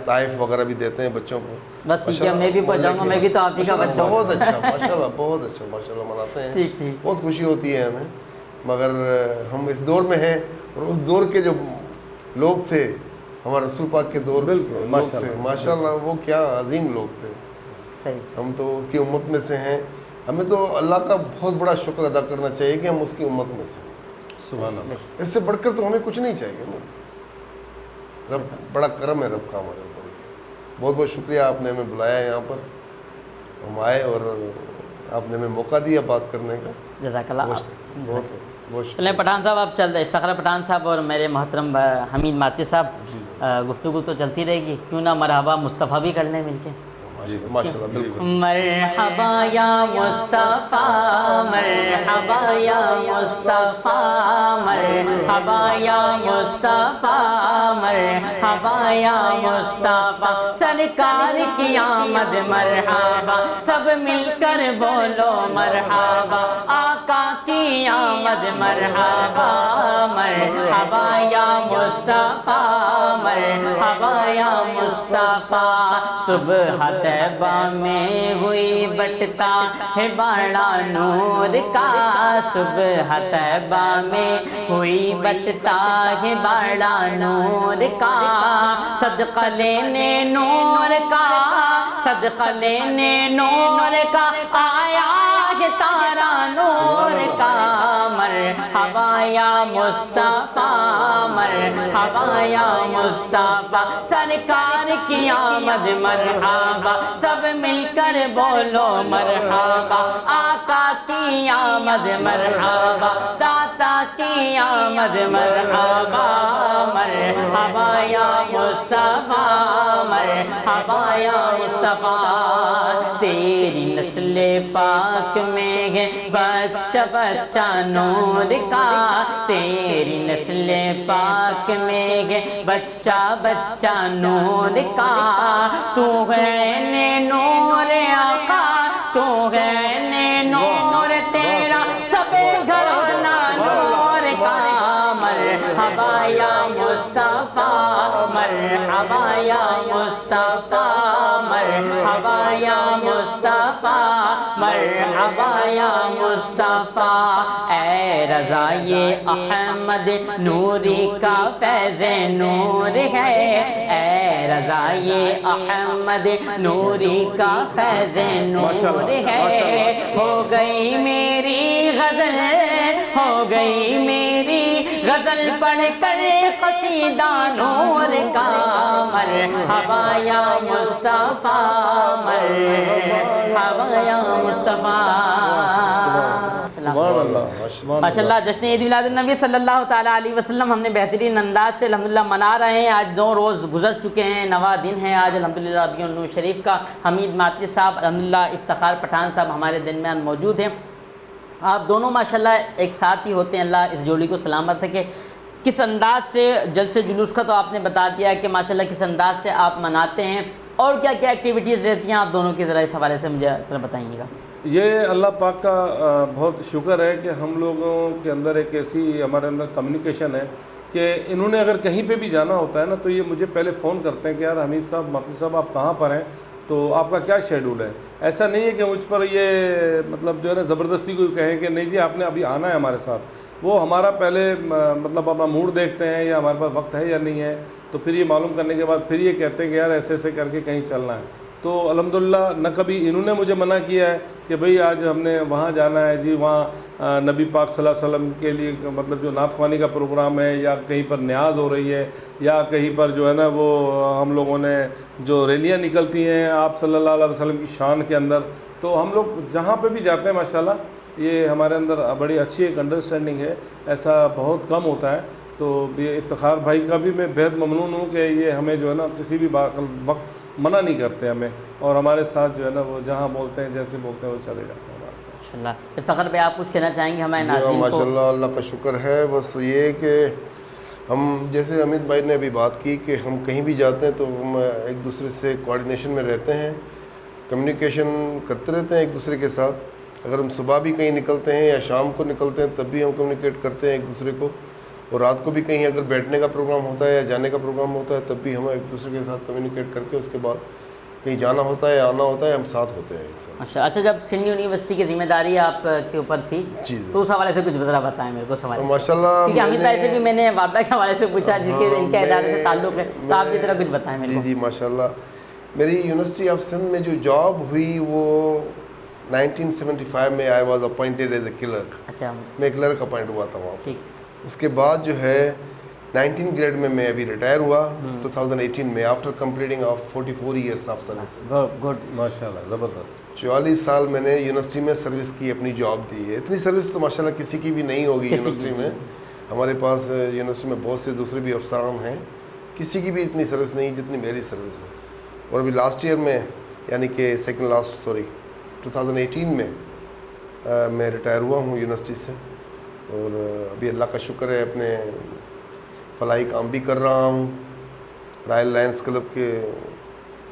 K: ताइफ वगैरह भी देते हैं बच्चों को।
B: बस मैं भी पहुंचाऊंगा, मैं भी तो आप ही का बच्चा।
K: बहुत अच्छा माशाल्लाह, बहुत अच्छा माशाल्लाह मनाते हैं, बहुत खुशी होती है हमें। मगर हम इस दौर में हैं, और उस दौर के जो लोग थे, हमारे रसूल पाक के दौर लोग थे माशाल्लाह, वो क्या अजीम लोग थे। हम तो उसकी उम्मत में से हैं, हमें तो अल्लाह का बहुत बड़ा शुक्र अदा करना चाहिए कि हम उसकी उम्मत में से हैं।
D: सुभान अल्लाह,
K: इससे बढ़कर तो हमें कुछ नहीं चाहिए ना। रब बड़ा करम है रब का हमारे ऊपर। बहुत बहुत शुक्रिया, आपने हमें बुलाया यहाँ पर, हम आए और आपने हमें मौका दिया बात करने का।
B: जज़ाकल्लाह।
K: बहुत
B: चलें पठान साहब, आप चलते इफ्तिखार पठान साहब और मेरे मोहतरम हमीद माती साहब, गुफ्तगू तो चलती रहेगी, क्यों ना मरहबा मुस्तफ़ा भी कर लें मिलके।
K: माशाल्लाह, बिल्कुल।
B: मरहबा या मुस्तफ़ा, मरहबा या मुस्तफ़ा, मरहबा या मुस्तफ़ा, मरहबा या मुस्तफ़ा, सरकार की आमद मरहबा, सब मिलकर बोलो मरहबा, आका की आमद मरहबा, मरहबा या मुस्तफ़ा, मरहबा या मुस्तफ़ा। सुबह तैबा में हुई बटता है बड़ा नूर का, सुबह तैबा में हुई बटता है बड़ा नूर का, सदका लेने नूर का, सदका लेने नूर का, आया है तारा नूर का। मरहबा या मुस्तफ़ा, मरहबा या मुस्तफ़ा, सरकार की आमद मरहबा, सब मिलकर बोलो मरहबा, आका की आमद मरहबा, दाता की आमद मरहबा, मरहबा या मुस्तफ़ा, मरहबा या मुस्तफ़ा। तेरी नस्ल पाक में है बच्चा बच्चा नूर का, तेरी नस्ल पाक में है बच्चा बच्चा नूर का, तू है ने नूर आका, तू है ने नूर तेरा सबे घराना नूर का। मरहबा या मुस्तफ़ा, मरहबा या मुस्तफ़ा, मरहबा या मुस्तफ़ा, मरहबा या मुस्तफ़ा। ऐ रज़ा ये अहमद नूरी का फैज़ नूर है, ऐ रज़ा ये अहमद नूरी का फैज़ नूर है। हो गई मेरी गज़ल, हो गई मेरी गज़ल पढ़ कर क़सीदा नूर का। मरहबा या मुस्तफ़ा, मरहबा या मुस्तफ़ा। माशाल्लाह, जश्न ईद मिलादुन नबी सल्लल्लाहु ताला अलैहि वसल्लम हमने बेहतरीन अंदाज से अल्हम्दुलिल्लाह मना रहे हैं। आज 2 रोज़ गुजर चुके हैं, नवा दिन है आज अल्हम्दुलिल्लाह रबीउन नूर शरीफ का। हमीद माती साहब अल्हम्दुलिल्लाह, इफ्तिखार पठान साहब हमारे दरमियान मौजूद हैं। आप दोनों माशाल्लाह एक साथ ही होते हैं, अल्लाह इस जोड़ी को सलामत रखे। किस अंदाज से जलसे जुलूस का तो आपने बता दिया कि माशाल्लाह किस अंदाज से आप मनाते हैं, और क्या क्या एक्टिविटीज़ रहती हैं आप दोनों की, ज़रा इस हवाले से मुझे ज़रा बताइएगा।
D: ये अल्लाह पाक का बहुत शुक्र है कि हम लोगों के अंदर एक ऐसी हमारे अंदर कम्युनिकेशन है कि इन्होंने अगर कहीं पे भी जाना होता है ना, तो ये मुझे पहले फ़ोन करते हैं कि यार हमीद साहब, माती साहब आप कहाँ पर हैं, तो आपका क्या शेड्यूल है। ऐसा नहीं है कि मुझ पर ये मतलब जो है ना ज़बरदस्ती कोई कहे कि नहीं जी आपने अभी आना है हमारे साथ, वो हमारा पहले मतलब अपना मूड देखते हैं या हमारे पास वक्त है या नहीं है, तो फिर ये मालूम करने के बाद फिर ये कहते हैं कि यार ऐसे ऐसे करके कहीं चलना है। तो अल्हम्दुलिल्लाह न कभी इन्होंने मुझे मना किया है कि भाई आज हमने वहाँ जाना है जी, वहाँ नबी पाक सल्लल्लाहु अलैहि वसल्लम के लिए मतलब जो नात ख़वानी का प्रोग्राम है, या कहीं पर न्याज हो रही है, या कहीं पर जो है ना वो हम लोगों ने जो रैलियाँ निकलती हैं आप सल्लल्लाहु अलैहि वसल्लम की शान के अंदर, तो हम लोग जहाँ पे भी जाते हैं माशाल्लाह ये हमारे अंदर बड़ी अच्छी एक अंडरस्टैंडिंग है, ऐसा बहुत कम होता है। तो ये इफ्तिखार भाई का भी मैं बेहद ममनून हूँ कि ये हमें जो है ना किसी भी वक्त मना नहीं करते हमें, और हमारे साथ जो है ना वो जहाँ बोलते हैं जैसे बोलते हैं वो चले जाते हैं हमारे साथ।
B: माशाल्लाह। इफ्तिखार भाई आप कुछ कहना चाहेंगे हमारे नाज़रीन को?
K: माशाल्लाह अल्लाह का शुक्र है। बस ये कि हम जैसे अमित भाई ने अभी बात की कि हम कहीं भी जाते हैं तो हम एक दूसरे से कोऑर्डिनेशन में रहते हैं, कम्युनिकेशन करते रहते हैं एक दूसरे के साथ। अगर हम सुबह भी कहीं निकलते हैं या शाम को निकलते हैं तब भी हम कम्युनिकेट करते हैं एक दूसरे को, और रात को भी कहीं अगर बैठने का प्रोग्राम होता है या जाने का प्रोग्राम होता है तब भी हम एक दूसरे के साथ कम्युनिकेट करके उसके बाद कहीं जाना होता है या आना होता है हम साथ होते हैं एक साथ।
B: अच्छा, जब सिंध यूनिवर्सिटी की जिम्मेदारी आपके ऊपर थी
K: जी
B: तो उस हवाले से कुछ बताएं मेरे को सवाल।
K: माशाल्लाह
B: क्योंकि अमित भाई से भी मैंने वापडा के हवाले से पूछा जिसके इनके इदारे से ताल्लुक़ है, तो आप की तरह कुछ बताएं मेरे को।
K: जी माशाल्लाह मेरी यूनिवर्सिटी ऑफ सिंध में जो जॉब हुई वो 1975 में I was appointed as a clerk.
B: अच्छा,
K: मैं क्लर्क अपॉइंट हुआ था वहाँ।
B: ठीक।
K: उसके बाद जो है 19 ग्रेड में मैं अभी रिटायर हुआ 2018 में, after completing of 44 years of service.
D: Good, माशाल्लाह, ज़बरदस्त।
K: 44 साल मैंने यूनिवर्सिटी में सर्विस की, अपनी जॉब दी है। इतनी सर्विस तो माशाल्लाह किसी की भी नहीं होगी यूनिवर्सिटी में। हमारे पास यूनिवर्सिटी में बहुत से दूसरे भी अफसरान हैं, किसी की भी इतनी सर्विस नहीं जितनी मेरी सर्विस है। और अभी लास्ट ईयर में यानी कि 2018 में मैं रिटायर हुआ हूँ यूनिवर्सिटी से, और अभी अल्लाह का शुक्र है अपने फलाही काम भी कर रहा हूँ रॉयल लायंस क्लब के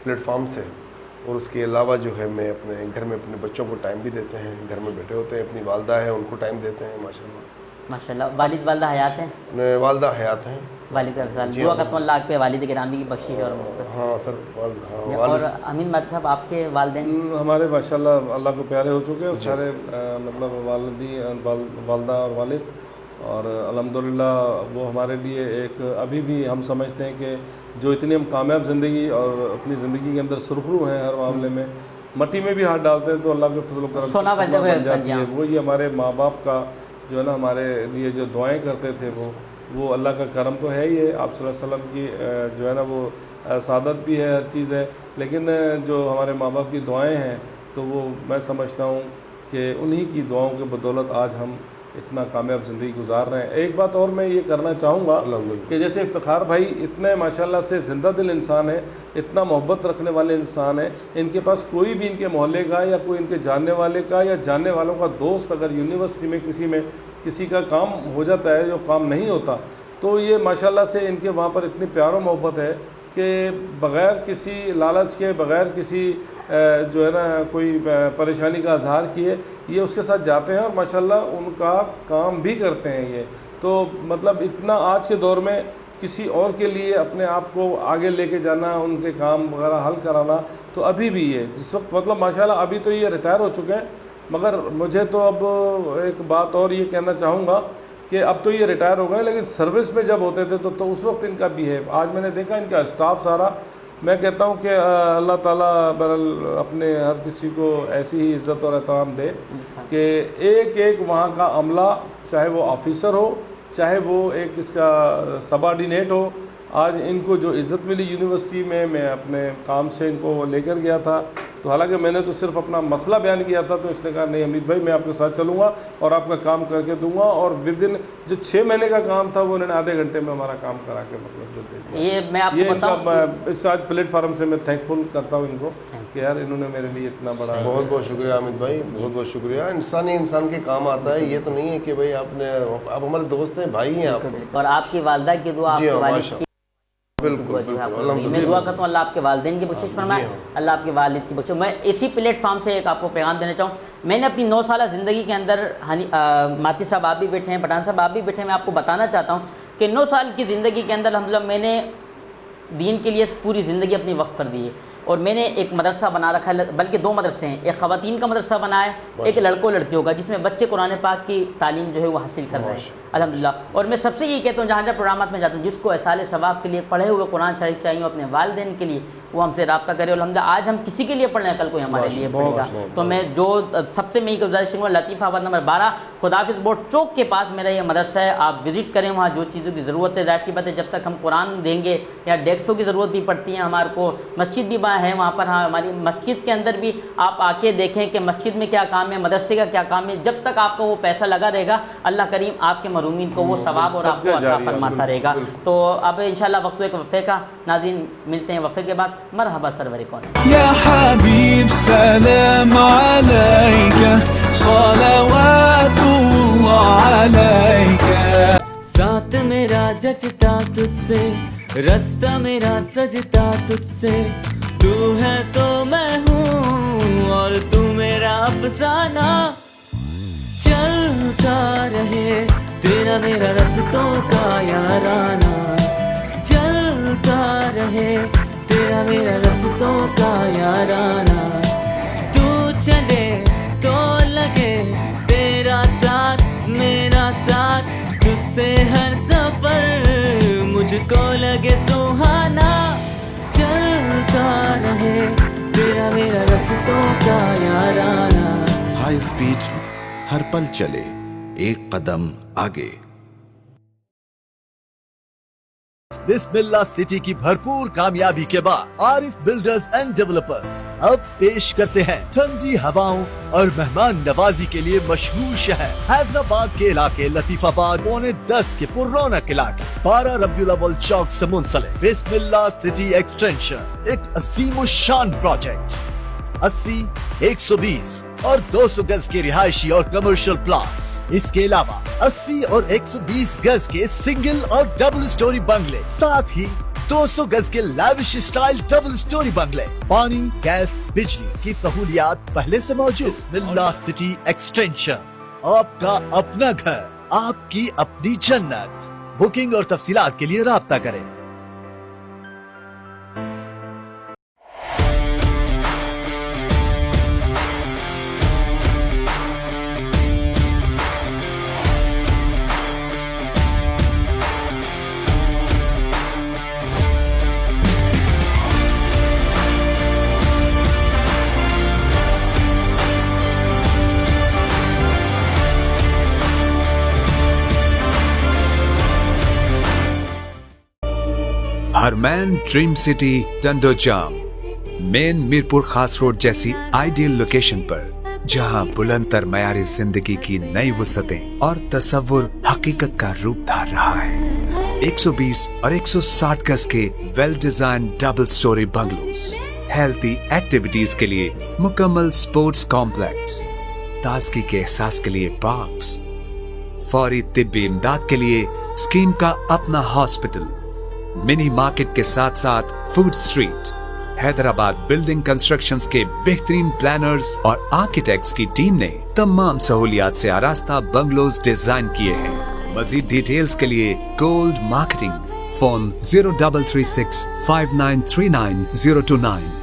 K: प्लेटफॉर्म से, और उसके अलावा जो है मैं अपने घर में अपने बच्चों को टाइम भी देते हैं, घर में बैठे होते हैं, अपनी वालदा है उनको टाइम देते हैं।
B: माशाल्लाह। वालिद वालदा हयात हैं?
K: वालदा हयात हैं।
B: वालिद का वसाल दुआ करता हूं अल्लाह पे वालिद गिरामी की बख्शिश और
K: हाँ सर।
B: और अमीन माती साहब आपके वालिदैन?
D: हमारे माशाल्लाह अल्लाह को प्यारे हो चुके हैं सारे, मतलब वालिदी वालदा और वालिद, और अल्हम्दुलिल्लाह वो हमारे लिए एक अभी भी हम समझते हैं कि जो इतनी हम कामयाब ज़िंदगी और अपनी ज़िंदगी के अंदर सुरखरू हैं हर मामले में, मट्टी में भी हाथ डालते हैं तो अल्लाह के फजल करम
B: सोना बन
D: जाती है। वो ये हमारे माँ बाप का जो है ना हमारे लिए जो दुआएं करते थे वो अल्लाह का करम तो है ही है, आप सल्लल्लाहु अलैहि वसल्लम की जो है ना वो सादत भी है, हर चीज़ है, लेकिन जो हमारे माँ बाप की दुआएं हैं तो वो मैं समझता हूँ कि उन्हीं की दुआओं के बदौलत आज हम इतना कामयाब ज़िंदगी गुजार रहे हैं। एक बात और मैं ये करना चाहूँगा कि जैसे इफ्तिखार भाई इतने माशाल्लाह से ज़िंदा दिल इंसान है, इतना मोहब्बत रखने वाले इंसान है, इनके पास कोई भी इनके मोहल्ले का या कोई इनके जानने वाले का या जानने वालों का दोस्त अगर यूनिवर्सिटी में किसी का काम हो जाता है, जो काम नहीं होता, तो ये माशाल्लाह से इनके वहाँ पर इतनी प्यार और मोहब्बत है कि बग़ैर किसी लालच के, बग़ैर किसी जो है ना कोई परेशानी का इजहार किए ये उसके साथ जाते हैं और माशाल्लाह उनका काम भी करते हैं ये। तो मतलब इतना आज के दौर में किसी और के लिए अपने आप को आगे लेके जाना, उनके काम वगैरह हल कराना, तो अभी भी ये जिस वक्त मतलब माशाल्लाह अभी तो ये रिटायर हो चुके हैं, मगर मुझे तो अब एक बात और ये कहना चाहूँगा कि अब तो ये रिटायर हो गए, लेकिन सर्विस में जब होते थे तो उस वक्त इनका बिहेव, आज मैंने देखा इनका स्टाफ सारा, मैं कहता हूँ कि अल्लाह ताला बहरहाल अपने हर किसी को ऐसी ही इज़्ज़त और एहतराम दे कि एक एक वहाँ का अमला, चाहे वो ऑफिसर हो, चाहे वो एक इसका सबऑर्डिनेट हो, आज इनको जो इज़्ज़त मिली यूनिवर्सिटी में, मैं अपने काम से इनको लेकर गया था, तो हालांकि मैंने तो सिर्फ अपना मसला बयान किया था, तो इसने कहा नहीं अमित भाई मैं आपके साथ चलूँगा और आपका काम करके दूंगा, और विद इन जो 6 महीने का काम था वो उन्होंने आधे घंटे में हमारा काम करा के मतलब जो दे दिया।
B: ये मैं आपको बताऊं,
D: इस आज प्लेटफार्म से मैं थैंकफुल करता हूँ इनको कि यार इन्होंने मेरे लिए इतना बड़ा।
K: बहुत बहुत शुक्रिया अमित भाई, बहुत बहुत शुक्रिया। इंसान ही इंसान के काम आता है, ये तो नहीं है कि भाई आप हमारे दोस्त हैं, भाई हैं आप।
B: और आपकी वालदा की दुआ, आपके वालिद की
K: बिल्कुल,
B: मैं दुआ करता हूँ अल्लाह आपके वालिदैन की बख्शिश फरमाए, अल्लाह आपके वालिद की बख्शिश। मैं इसी प्लेटफॉर्म से एक आपको पैगाम देना चाहूँ, मैंने अपनी 9 साल ज़िंदगी के अंदर माती साहब आप भी बैठे हैं, पठान साहब आप भी बैठे हैं, मैं आपको बताना चाहता हूँ कि 9 साल की ज़िंदगी के अंदर मतलब मैंने दीन के लिए पूरी ज़िंदगी अपनी वक्फ कर दी है। और मैंने एक मदरसा बना रखा है, बल्कि 2 मदरसे हैं, एक ख़वातीन का मदरसा बना है, एक लड़कों लड़कियों का, जिसमें बच्चे कुरान पाक की तालीम जो है वो हासिल कर रहे हैं अल्हम्दुलिल्लाह। और मैं सबसे यही कहता हूँ, जहाँ जहाँ प्रोग्राम में जाता हूँ, जिसको एसाले सवाब के लिए पढ़े हुए कुरान शरीफ चाहिए अपने वालिदैन के लिए, वो हमसे रब्ता करे। अल्हम्दुलिल्लाह आज हम किसी के लिए पढ़ रहे हैं, कल कोई हमारे लिए पढ़ेगा। तो मैं जो सबसे मैं गुजारिश करूँगा, लतीफ़ाबाद नंबर 12 खुदाफिज़ बोर्ड चौक के पास मेरा ये मदरसा है, आप विज़िट करें। वहाँ जो चीज़ों की ज़रूरत है, ज़ाहिर सी बात है, जब तक हम कुरान देंगे या डेस्कों की ज़रूरत भी पड़ती है हमारे को, मस्जिद भी वहाँ है वहाँ पर। हाँ, हमारी मस्जिद के अंदर भी आप आके देखें कि मस्जिद में क्या काम है, मदरसे का क्या काम है। जब तक आपका वो पैसा लगा रहेगा, अल्लाह करीम आपके महरूमीन को वो सवाब और आपको अता फरमाता रहेगा। तो अब इंशाल्लाह वक्त एक वफ़े का, नाज़रीन मिलते हैं वफ़े के बाद। मरहबा सरवर कौन
A: या हबीब सलाम अलैका सलवातुल्लाह अलैका।
E: साथ मेरा जचता तुझसे, रास्ता मेरा सजता तुझसे, तू है तो मैं हूँ और तू मेरा अफसाना। चलता रहे तेरा मेरा रास्तों का याराना, चलता रहे तेरा मेरा रास्तों का याराना। तू चले तो लगे तेरा साथ मेरा साथ, तुझसे हर सफर मुझको लगे सुहाना। चलता रहे तेरा मेरा रास्तों का याराना।
F: हाई स्पीड हर पल चले एक कदम आगे।
G: बिस्मिल्लाह सिटी की भरपूर कामयाबी के बाद आरिफ बिल्डर्स एंड डेवलपर्स अब पेश करते हैं ठंडी हवाओं और मेहमान नवाजी के लिए मशहूर शहर हैदराबाद के इलाके लतीफाबाद 9:45 के पुरौनक इलाके 12 रबीउल अव्वल चौक से मुंसलिक बिस्मिल्लाह सिटी एक्सटेंशन, एक असीम शान प्रोजेक्ट। 80, 120 और 200 गज के रिहायशी और कमर्शियल प्लॉट्स, इसके अलावा 80 और 120 गज के सिंगल और डबल स्टोरी बंगले, साथ ही 200 गज के लैविश स्टाइल डबल स्टोरी बंगले। पानी, गैस, बिजली की सहूलियात पहले से मौजूद। बिस्मिल्लाह सिटी एक्सटेंशन, आपका अपना घर, आपकी अपनी जन्नत। बुकिंग और तफसीलात के लिए राब्ता करें।
H: Harman dream city Tandojam, main Mirpur Khas road जैसी आइडियल लोकेशन पर, जहां बुलंदतर मयारी जिंदगी की नई वुसअतें और तसव्वुर हकीकत का रूप धार रहा है। 120 और 160 गज के well design double storey bungalows, healthy activities के लिए मुकम्मल स्पोर्ट्स कॉम्प्लेक्स, ताजगी के एहसास के लिए पार्क्स, फौरी तिब्बी इमदाद के लिए स्कीम का अपना हॉस्पिटल, मिनी मार्केट के साथ साथ food street. Hyderabad building constructions के बेहतरीन प्लानर्स और आर्किटेक्ट्स की टीम ने तमाम सहूलियात से आरास्ता बंगलोज डिजाइन किए हैं। मजीद डिटेल्स के लिए gold marketing, phone 0336 5939 029।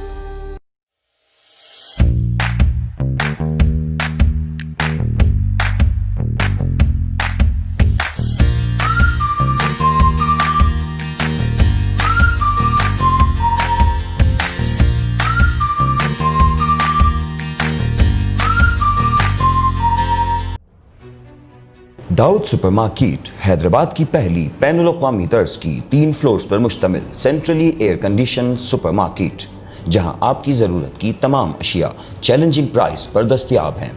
I: Dawood supermarket Hyderabad की पहली बैनुल अक़वामी तर्ज की 3 फ्लोर्स पर मुश्तमिल सेंट्रली एयर कंडीशन सुपरमार्केट, जहां आपकी ज़रूरत की तमाम अशिया चैलेंजिंग प्राइस पर दस्तयाब हैं।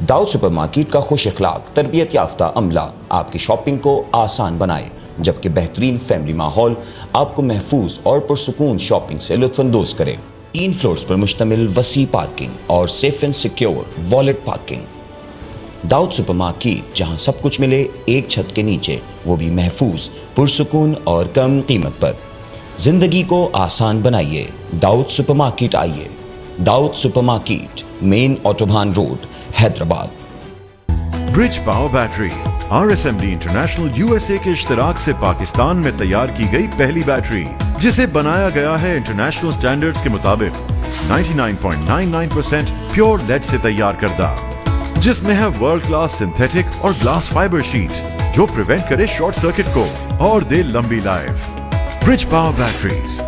I: दाऊद सुपरमार्केट का खुश अखलाक तरबियत याफ्ता अमला आपकी शॉपिंग को आसान बनाए, जबकि बेहतरीन फैमिली माहौल आपको महफूज और पुरसुकून शॉपिंग से लुत्फ़अंदोज करे। 3 फ्लोर्स पर मुश्तमिल वसी पार्किंग और safe and secure valet parking. Dawood supermarket, जहां सब कुछ मिले एक छत के नीचे, वो भी महफूज, पुरसुकून और कम कीमत पर। जिंदगी को आसान बनाइए, दाऊद सुपरमार्केट आइए। Dawood supermarket, main Autobahn road, Hyderabad.
J: Bridge power battery RSMD international USA के इश्तराक से पाकिस्तान में तैयार की गई पहली बैटरी जिसे बनाया गया है इंटरनेशनल स्टैंडर्ड्स के मुताबिक 99.99% प्योर लेड से तैयार करदा, जिसमें है वर्ल्ड क्लास सिंथेटिक और ग्लास फाइबर शीट जो प्रिवेंट करे शॉर्ट सर्किट को और दे लंबी life. Bridge power batteries,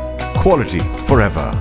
J: quality forever.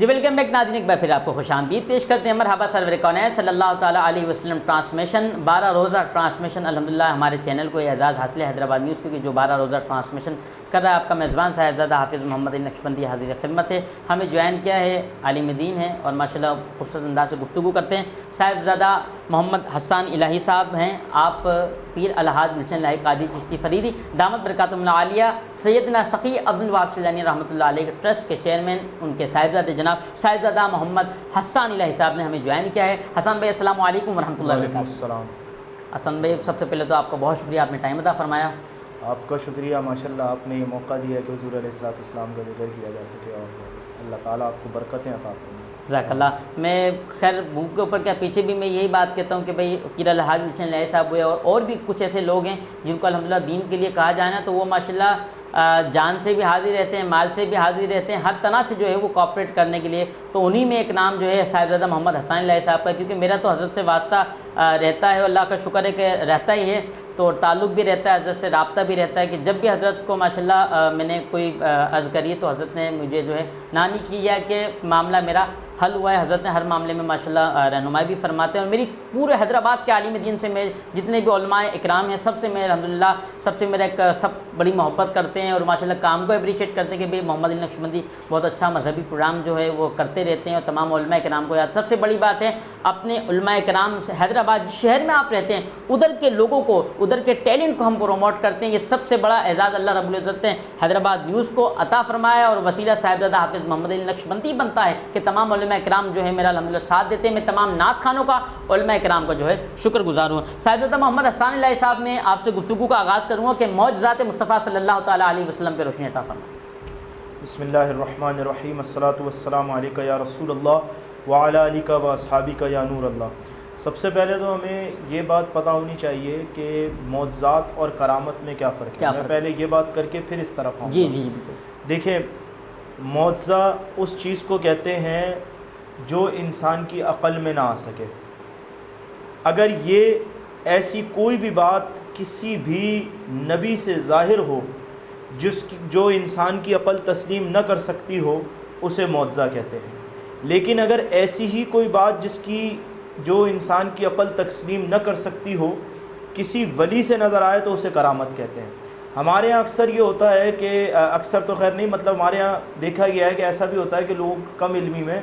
B: जी वेलकम बैक नाज़रीन, एक बार फिर आपको खुशामदीद पेश करते हैं। मरहबा सरवर कौनैन सल्लल्लाहु ताला अलैहि वसल्लम ट्रांसमिशन 12 रोज़ा ट्रांसमिशन अल्हम्दुलिल्लाह हमारे चैनल को एजाज़ हासिल है हैदराबाद न्यूज़ की, जो 12 रोज़ा ट्रांसमिशन कर रहा है आपका मेज़बान साहिबजादा हाफिज़ मोहम्मद अली नक्शबंदी हाज़िर खिदमत है। हमें ज्वाइन किया है आलिम दीन है और माशाल्लाह खूबसूरत अंदाज से गुफ्तगू करते हैं। साहिबजादा मोहम्मद हसन इलाही साहब हैं। आप पीर अलहाज मिल्शन लाही कादी चिश्ती फरीदी दामत बरकातुहुल आलिया सैयदना सकी अब्दुल वहाब शिलानी रहमतुल्लाह अलैह के ट्रस्ट के चेयरमैन, उनके साहिबजादे जनाब साहिबजादा मोहम्मद हसन इलाही साहब ने हमें ज्वाइन किया है। हसन भाई अस्सलामु अलैकुम वरहमतुल्लाहि वबरकातुहू। हसन भाई सबसे पहले तो आपका बहुत शुक्रिया, आपने टाइम अता फरमाया।
L: आपका शुक्रिया, माशाल्लाह आपने ये मौका दिया कि हुज़ूर अलैहिस्सलाम का जिक्र किया जा सके और अल्लाह ताला आपको बरकतें अता फरमाए।
B: ज़ाकल्लाह। मैं खैर बुक के ऊपर क्या पीछे भी मैं यही बात कहता हूँ कि भाई पीर अलहाज मिल्शन लाही साहब हुए और भी कुछ ऐसे लोग हैं जिनको अल्हम्दुलिल्लाह दीन के लिए कहा जाए ना तो वो माशाल्लाह जान से भी हाजिर रहते हैं, माल से भी हाजिर रहते हैं, हर तरह से जो है वो कॉपरेट करने के लिए। तो उन्हीं में एक नाम जो है साहिबजादा मोहम्मद हसन इलाही साहब का, क्योंकि मेरा तो हज़रत से वास्ता रहता है, अल्लाह का शुक्र है कि रहता ही है, तो ताल्लुक़ भी रहता है, हज़रत से रब्ता भी रहता है कि जब भी हज़रत को माशाल्लाह मैंने कोई अर्ज़ करी तो हज़रत ने मुझे जो है नानी की है कि मामला मेरा हल हुआ है। हज़रत ने हर मामले में माशाल्लाह रहनुमाई भी फरमाते हैं और मेरी पूरे हैदराबाद के आलिम दीन से मैं जितने भी उलमाए इकराम हैं सबसे मैं अल्हम्दुलिल्लाह सबसे मेरा एक सब बड़ी मोहब्बत करते हैं और माशाल्लाह काम को अप्रीशिएट करते हैं कि भाई मोहम्मद अली नक्शबंदी बहुत अच्छा मजहबी प्रोग्राम जो है वो करते रहते हैं और तमाम उलमाए इकराम को याद। सबसे बड़ी बात है अपने उलमाए इकराम से हैदराबाद जिस शहर में आप रहते हैं उधर के लोगों को, उधर के टैलेंट को हम प्रमोट करते हैं। ये सबसे बड़ा एजाज़ अल्लाह रब्बुल इज़्ज़त ने हैदराबाद न्यूज़ को अता फरमाया और वसीला साहिबजादा हाफिज़ मोहम्मद अली नक्शबंदी बनता है कि तमाम उलमा इकराम जो है मेरा अल्हम्दुलिल्लाह साथ देते हैं। मैं तमाम नात खानों का उलमा इकराम का जो है शुक्रगुजार हूँ। साहिबजादा मोहम्मद हसन इलाही साहब ने आपसे गुफ्तगू का आगाज़ करूँगा कि मौजज़ात मुस्तफ़ा सल्लल्लाहु ताला अलैहि वसल्लम पे रोशनी अता फरमाएं।
L: बिस्मिल्लाहिर्रहमानिर्रहीम, अस्सलातु वस्सलामु अलैका या रसूलल्लाह व अला आलिका व अस्हाबिका या नूर अल्लाह। सबसे पहले तो हमें ये बात पता होनी चाहिए कि मौजज़ात और करामत में क्या फ़र्क है। मैं पहले ये बात करके फिर इस तरफ आऊँगा।
B: जी।
L: देखें, मौजज़ा उस चीज़ को कहते हैं जो इंसान की अक़ल में ना आ सके। अगर ये ऐसी कोई भी बात किसी भी नबी से ज़ाहिर हो जो इंसान की अक़ल तस्लीम न कर सकती हो, उसे मौजज़ा कहते हैं। लेकिन अगर ऐसी ही कोई बात जो इंसान की अक़ल तस्लीम न कर सकती हो किसी वली से नज़र आए तो उसे करामत कहते हैं। हमारे यहाँ अक्सर ये होता है कि अक्सर तो खैर नहीं, मतलब हमारे यहाँ देखा गया है कि ऐसा भी होता है कि लोग कम इल्मी में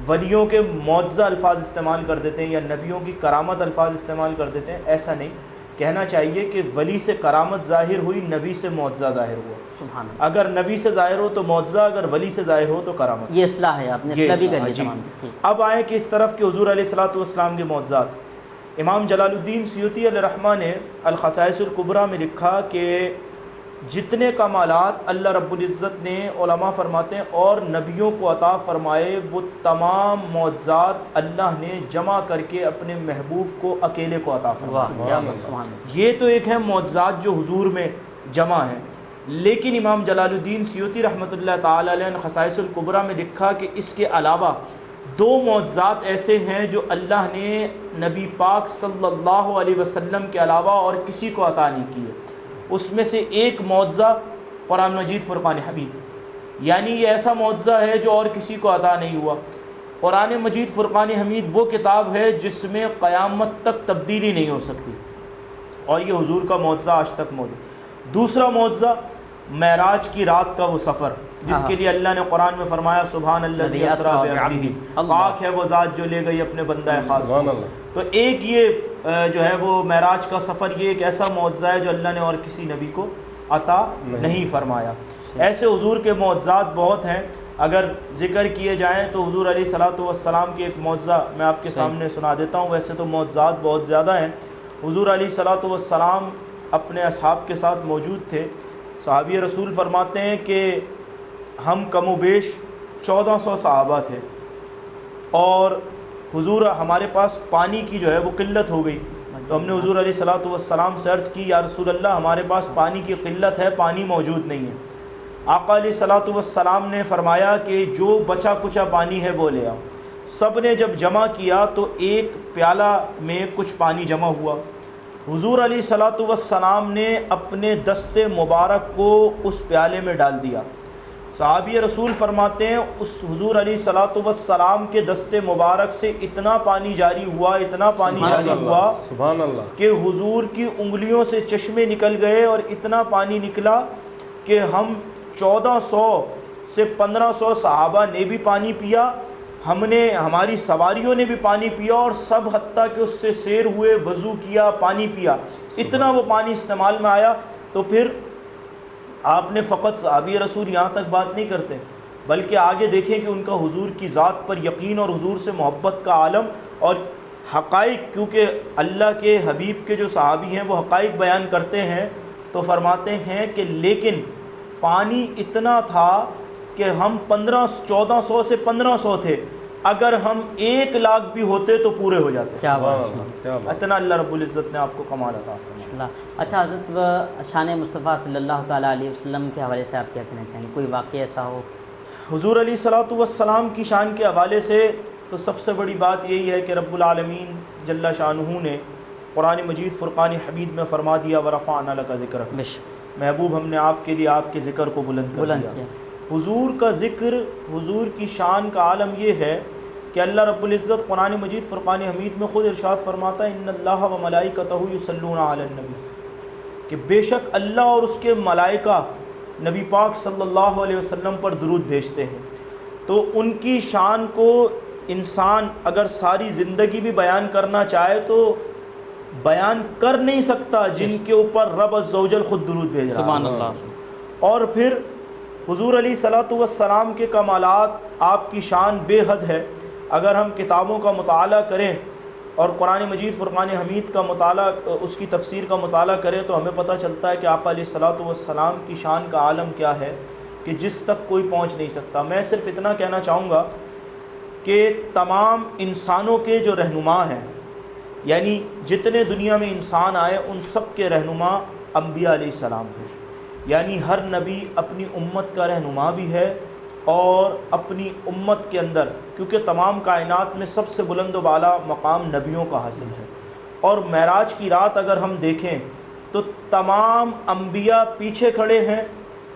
L: वलियों के मौजज़ा अल्फाज इस्तेमाल कर देते हैं या नबियों की करामत अल्फाज इस्तेमाल कर देते हैं। ऐसा नहीं कहना चाहिए कि वली से करामत ज़ाहिर हुई, नबी से मौजज़ा ज़ाहिर हुआ।
B: सुभान अल्लाह।
L: अगर नबी से ज़ाहिर हो तो मौजज़ा, अगर वली से ज़ाहिर हो तो करामत।
B: ये इस्लाह है, आपने इस्लाह भी करी
L: जी।
B: है।
L: अब आए कि इस तरफ के हुज़ूर अलैहिस्सलातु वस्सलाम के मौजज़ात। इमाम जलालुद्दीन सुयूती अलैहिर्रहमा ने अल-ख़साइसुल कुबरा में लिखा कि जितने कमालात अल्लाह रब्बुल इज़्ज़त ने उलमा फरमाते हैं और नबियों को अता फरमाए, वो तमाम मौजज़ात अल्लाह ने जमा करके अपने महबूब को अकेले को अता फरमाए। ये तो एक है मौजज़ात जो हुजूर में जमा है। लेकिन इमाम जलालुद्दीन सुयूती रहमतुल्लाह ताला अलैह ने ख़साइसुल कुबरा में लिखा कि इसके अलावा दो मौजज़ात ऐसे हैं जो अल्लाह ने नबी पाक सल्लल्लाहु अलैहि वसल्लम के अलावा और किसी को अता नहीं किए। उसमें से एक मौजज़ा कुरान मजीद फ़ुरक़ान हमीद, यानी ये ऐसा मौजज़ा है जो और किसी को अता नहीं हुआ। कुरान मजीद फ़ुरक़ान हमीद वो किताब है जिसमें क़यामत तक तब्दीली नहीं हो सकती और ये हुजूर का मौजज़ा आज तक मौजूद। दूसरा मौजज़ा महराज की रात का वो सफ़र जिसके लिए अल्लाह ने कुरान में फरमाया सुभान अल्लज़ी अस्रा बिअब्दिही, पाक है वो ज़ात जो ले गई अपने बंदा खास को। तो एक ये जो है वो महराज का सफ़र, ये एक ऐसा मौजज़ा है जो अल्लाह ने और किसी नबी को अता नहीं फरमाया। ऐसे हुजूर के मौजज़ात बहुत हैं, अगर ज़िक्र किए जाएँ तो हुजूर अलैहिस्सलातु वस्सलाम के एक मौजज़ा मैं आपके सामने सुना देता हूँ। वैसे तो मौजज़ात बहुत ज़्यादा हैं। हुजूर अलैहिस्सलातु वस्सलाम अपने असहाब के साथ मौजूद थे। सहाबी रसूल फरमाते हैं कि हम कमोबेश 1400 सहाबा थे और हुजूर हमारे पास पानी की जो है वो किल्लत हो गई, तो हमने हुजूर अलैहिस्सलातु वस्सलाम से अर्ज़ की, या रसूल अल्लाह हमारे पास पानी की किल्लत है, पानी मौजूद नहीं है। आका अलैहिस्सलातु वस्सलाम ने फरमाया कि जो बचा कुचा पानी है वो ले आओ। सब ने जब जमा किया तो एक प्याला में कुछ पानी जमा हुआ। हुजूर अलैहिस्सलातु वस्सलाम ने अपने दस्ते मुबारक को उस प्याले में डाल दिया। सहाबी रसूल फरमाते हैं उस हुजूर अलैहिस्सलातु वस्सलाम के दस्ते मुबारक से इतना पानी जारी हुआ, इतना पानी जारी हुआ
D: सुभान अल्लाह
L: कि हुजूर की उंगलियों से चश्मे निकल गए और इतना पानी निकला कि हम 1400 से 1500 सहाबा ने भी पानी पिया, हमने हमारी सवारियों ने भी पानी पिया और सब हत्ता कि उससे सैर हुए, वज़ू किया, पानी पिया, इतना वो पानी इस्तेमाल में आया। तो फिर आपने फ़कत सहाबी रसूल यहाँ तक बात नहीं करते, बल्कि आगे देखें कि उनका हुजूर की ज़ात पर यकीन और हुजूर से मोहब्बत का आलम और हक़ाइक़, क्योंकि अल्लाह के हबीब के जो सहाबी हैं वो हक़ाइक़ बयान करते हैं। तो फरमाते हैं कि लेकिन पानी इतना था कि हम 1400 से 1500 थे, अगर हम 1 लाख भी होते तो पूरे हो जाते।
B: क्या बात,
L: इतना अल्लाह रब्बुल इज़्ज़त ने आपको कमाल अता फरमाया।
B: अच्छा हज़रत शान मुस्तफ़ा सल्लल्लाहु ताला अलैहि वसल्लम के हवाले से आप क्या कहना चाहेंगे? कोई वाक़या ऐसा हो
L: हुजूर अलैहिस्सलातु वस्सलाम की शान के हवाले से? तो सबसे बड़ी बात यही है कि रब्बुल आलमीन जल्ला शानुहु ने कुरान मजीद फ़ुरक़ान हमीद में फ़रमा दिया वरफ़अना लका ज़िक्रक, महबूब हमने आपके लिए आपके ज़िक्र को बुलंद कर दिया। हुजूर का ज़िक्र, हुजूर की शान का आलम ये है कि अल्लाह रब्बुल इज़्ज़त कुरान मजीद फ़ुरक़ान हमीद में ख़ुद इरशाद फरमाता है इन्नल्लाह व मलाइकतहु युसल्लूना अलन नबी, कि बेशक अल्लाह और उसके मलाइका नबी पाक सल्लल्लाहु अलैहि वसल्लम पर दुरूद भेजते हैं। तो उनकी शान को इंसान अगर सारी ज़िंदगी भी बयान करना चाहे तो बयान कर नहीं सकता, जिनके ऊपर रब अज़्ज़ा वजल ख़ुद दुरूद भेज रहा है। सुभान अल्लाह। और फिर हुजूर अलैहिस्सलातु वस्सलाम के कमालात, आपकी शान बेहद है। अगर हम किताबों का मुताला करें और कुरान मजीद फ़ुरक़ान हमीद का मुताला, उसकी तफसीर का मुताला करें तो हमें पता चलता है कि आका अलैहिस्सलातु वस्सलाम की शान का आलम क्या है कि जिस तक कोई पहुंच नहीं सकता। मैं सिर्फ़ इतना कहना चाहूँगा कि तमाम इंसानों के जो रहनुमा हैं, यानी जितने दुनिया में इंसान आए उन सब के रहनुमा अम्बिया अलैहिस्सलाम हैं। यानी हर नबी अपनी उम्मत का रहनुमा भी है और अपनी उम्मत के अंदर, क्योंकि तमाम कायनात में सबसे बुलंद व आला मकाम नबियों का हासिल है। और महराज की रात अगर हम देखें तो तमाम अम्बिया पीछे खड़े हैं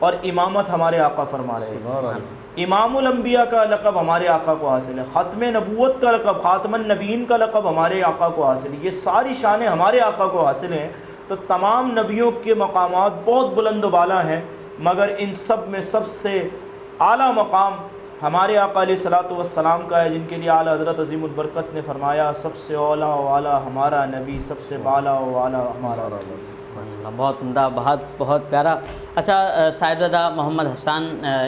L: और इमामत हमारे आका फरमा रहे हैं। इमामुल अम्बिया का लक़ब हमारे आका को हासिल है, ख़त्म नबूवत का लक़ब, ख़ातमुन नबीयीन का लक़ब हमारे आका को हासिल है। ये सारी शानें हमारे आका को हासिल हैं। तो तमाम नबियों के मकामात बहुत बुलंद वाला हैं, मगर इन सब में सबसे आला मकाम हमारे आका अलैहिस्सलातु वस्सलाम का है, जिनके लिए आला हज़रत अज़ीमुल बरकत ने फरमाया सबसे औला वाला हमारा नबी, सबसे बाला वाला हमारा।
B: बहुत उम्दा, बहुत प्यारा। अच्छा साहिबज़ादा मोहम्मद हसन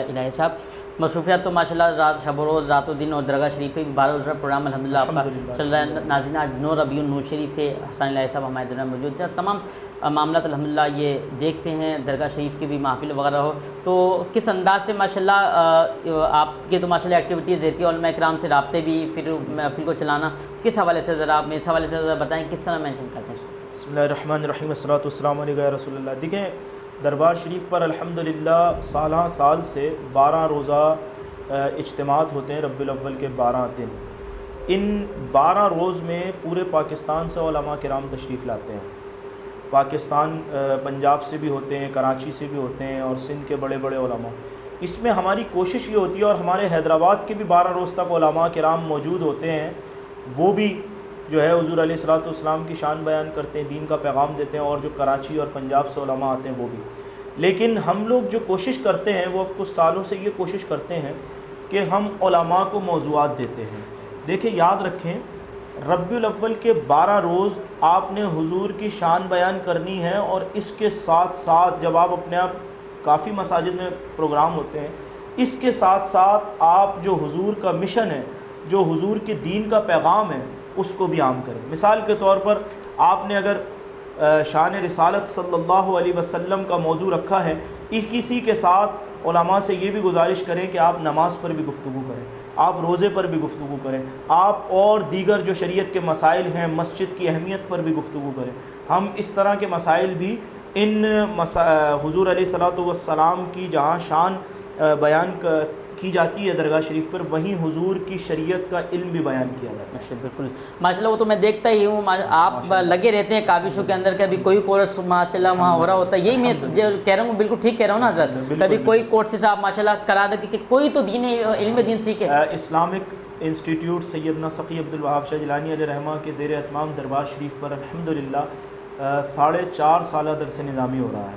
B: इलाही साहब, मसरूफ़ियात तो माशाल्लाह रात शब रोज़ रात दिन और दरगाह शरीफ पे भी 12 रोज़ा प्रोग्राम अल्हम्दुलिल्लाह आपका चल रहा है। नाज़रीन आज 9 रबीउन नूर शरीफ हसन इलाही साहब हमारे दरमियान मौजूद थे। तमाम मामला अल्हम्दुलिल्लाह ये देखते हैं दरगाह शरीफ की भी महफिल वगैरह हो तो किस अंदाज से माशाल्लाह आपके तो माशाल्लाह एक्टिविटीज़ रहती है, उलमा इकराम से रब्ते भी, फिर महफिल को चलाना, किस हवाले से ज़रा आप इस हवाले से ज़रा बताएँ किस तरह मेंशन करते हैं?
L: बिस्मिल्लाहिर्रहमानिर्रहीम अस्सलातु वस्सलामु अलैका रसूलुल्लाह। देखें, दरबार शरीफ पर अल्हम्दुलिल्लाह साल से 12 रोज़ा इज्तिमात होते हैं, रब्बिल अव्वल के 12 दिन। इन 12 रोज़ में पूरे पाकिस्तान से उलमा किराम तशरीफ़ लाते हैं। पाकिस्तान पंजाब से भी होते हैं, कराची से भी होते हैं और सिंध के बड़े बड़े उलमा। इसमें हमारी कोशिश ये होती है, और हमारे हैदराबाद के भी 12 रोज़ तक उलमा किराम मौजूद होते हैं, वो भी जो है हुज़ूर अलैहिस्सलातु वस्सलाम की शान बयान करते हैं, दीन का पैगाम देते हैं, और जो कराची और पंजाब से उलमा आते हैं वो भी। लेकिन हम लोग जो कोशिश करते हैं वो कुछ सालों से ये कोशिश करते हैं कि हम उलमा को मौज़ूआत देते हैं। देखिए याद रखें, रब्बुल अव्वल के 12 रोज़ आपने हुजूर की शान बयान करनी है, और इसके साथ साथ जब आप अपने आप काफ़ी मसाजिद में प्रोग्राम होते हैं, इसके साथ साथ आप जो हुजूर का मिशन है, जो हुजूर के दीन का पैगाम है, उसको भी आम करें। मिसाल के तौर पर आपने अगर शान रिसालत सल्लल्लाहु अलैहि वसल्लम का मौजू रखा है, इसी के साथ उलमा से ये भी गुजारिश करें कि आप नमाज़ पर भी गुफ्तगू करें, आप रोज़े पर भी गुफ्तगू करें, आप और दीगर जो शरीयत के मसाइल हैं, मस्जिद की अहमियत पर भी गुफ्तगू करें। हम इस तरह के मसाइल भी इन हुजूर अलैहिस्सलातु वस्सलाम की जहाँ शान बयान की जाती है दरगाह शरीफ पर, वहीं हुजूर की शरीयत का इल्म भी बयान किया जाता है।
B: बिल्कुल माशाल्लाह, वो तो मैं देखता ही हूँ, आप लगे रहते हैं काविशों के अंदर, कभी कोई कोर्स माशाल्लाह वहाँ हो रहा होता है। यही मैं जो कह रहा हूँ, बिल्कुल ठीक कह रहा हूँ ना हज़रत, कभी कोई कोर्सेज आप माशाल्लाह करा दे कि कोई तो दीन इल्म दीन सीखे।
L: इस्लामिक इंस्टीट्यूट सैयदना सक़ी अब्दुल वहाब शाह जिलानी अलैहिर्रहमा के ज़ेर एहतमाम दरबार शरीफ पर अल्हम्दुलिल्लाह 4.5 साल दरस निज़ामी हो रहा है,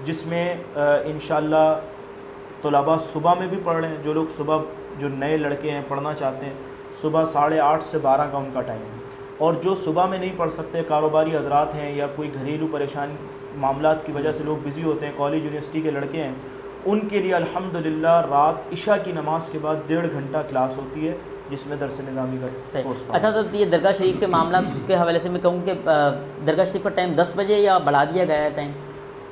L: जिसमें इंशाअल्लाह तलबा सुबह में भी पढ़ रहे हैं। जो लोग सुबह, जो नए लड़के हैं पढ़ना चाहते हैं, सुबह 8:30 से 12 का उनका टाइम है। और जो सुबह में नहीं पढ़ सकते, कारोबारी हजरात हैं या कोई घरेलू परेशान मामलात की वजह से लोग बिज़ी होते हैं, कॉलेज यूनिवर्सिटी के लड़के हैं, उनके लिए अल्हम्दुलिल्लाह रात इशा की नमाज़ के बाद 1.5 घंटा क्लास होती है, जिसमें दरस निज़ामी का कोर्स।
B: अच्छा सर, ये दरगाह शरीफ के मामला के हवाले से मैं कहूँ कि दरगाह शरीफ का टाइम 10 बजे या बढ़ा दिया गया है टाइम?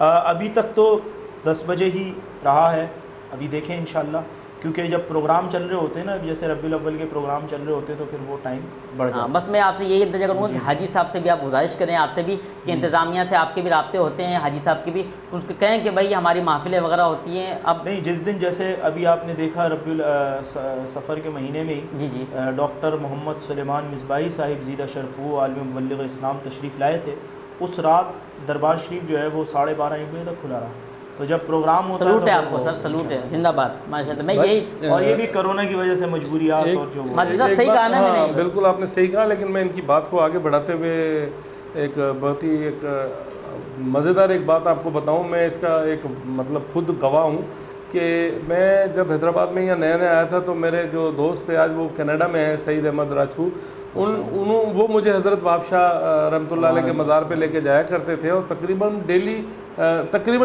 L: अभी तक तो 10 बजे ही रहा है, अभी देखें इंशाल्लाह, क्योंकि जब प्रोग्राम चल रहे होते हैं ना, जैसे रब्बुल अव्वल के प्रोग्राम चल रहे होते हैं, तो फिर वो टाइम बढ़ जाता है।
B: बस मैं आपसे यही इल्तिजा करूँगा कि हाजी साहब से भी आप गुजारिश करें, आपसे भी कि इंतज़ामिया से आपके भी राब्ते होते हैं, हाजी साहब के भी, उनको कहें कि भाई हमारी महफिलें वगैरह होती हैं। अब
L: नहीं, जिस दिन जैसे अभी आपने देखा रब्बुल सफ़र के महीने में ही
B: जी
L: डॉक्टर मोहम्मद सुलेमान मिसबाही साहिब ज़ीदा शरफ़ू आलिम मुबल्लिग़ इस्लाम तशरीफ़ लाए थे, उस रात दरबार शरीफ जो है वो 12:30-1 बजे तक खुला रहा। तो जब प्रोग्राम होता है,
B: सलूट है आपको सर, सलूट है, जिंदाबाद माशाल्लाह। मैं यही,
L: और ये भी कोरोना की वजह से मजबूरियात और जो
B: सही कहा ना मैंने,
D: बिल्कुल आपने सही कहा, लेकिन मैं इनकी बात को आगे बढ़ाते हुए एक बहुत ही एक मज़ेदार एक बात आपको बताऊं। मैं इसका एक मतलब खुद गवाह हूं कि मैं जब हैदराबाद में यहाँ नया आया था, तो मेरे जो दोस्त थे आज वो कनाडा में हैं, सईद अहमद राजपूत, वो मुझे हज़रत वहाब शाह रहमतुल्लाह अलैह के मज़ार पे लेके जाया करते थे, और तकरीबन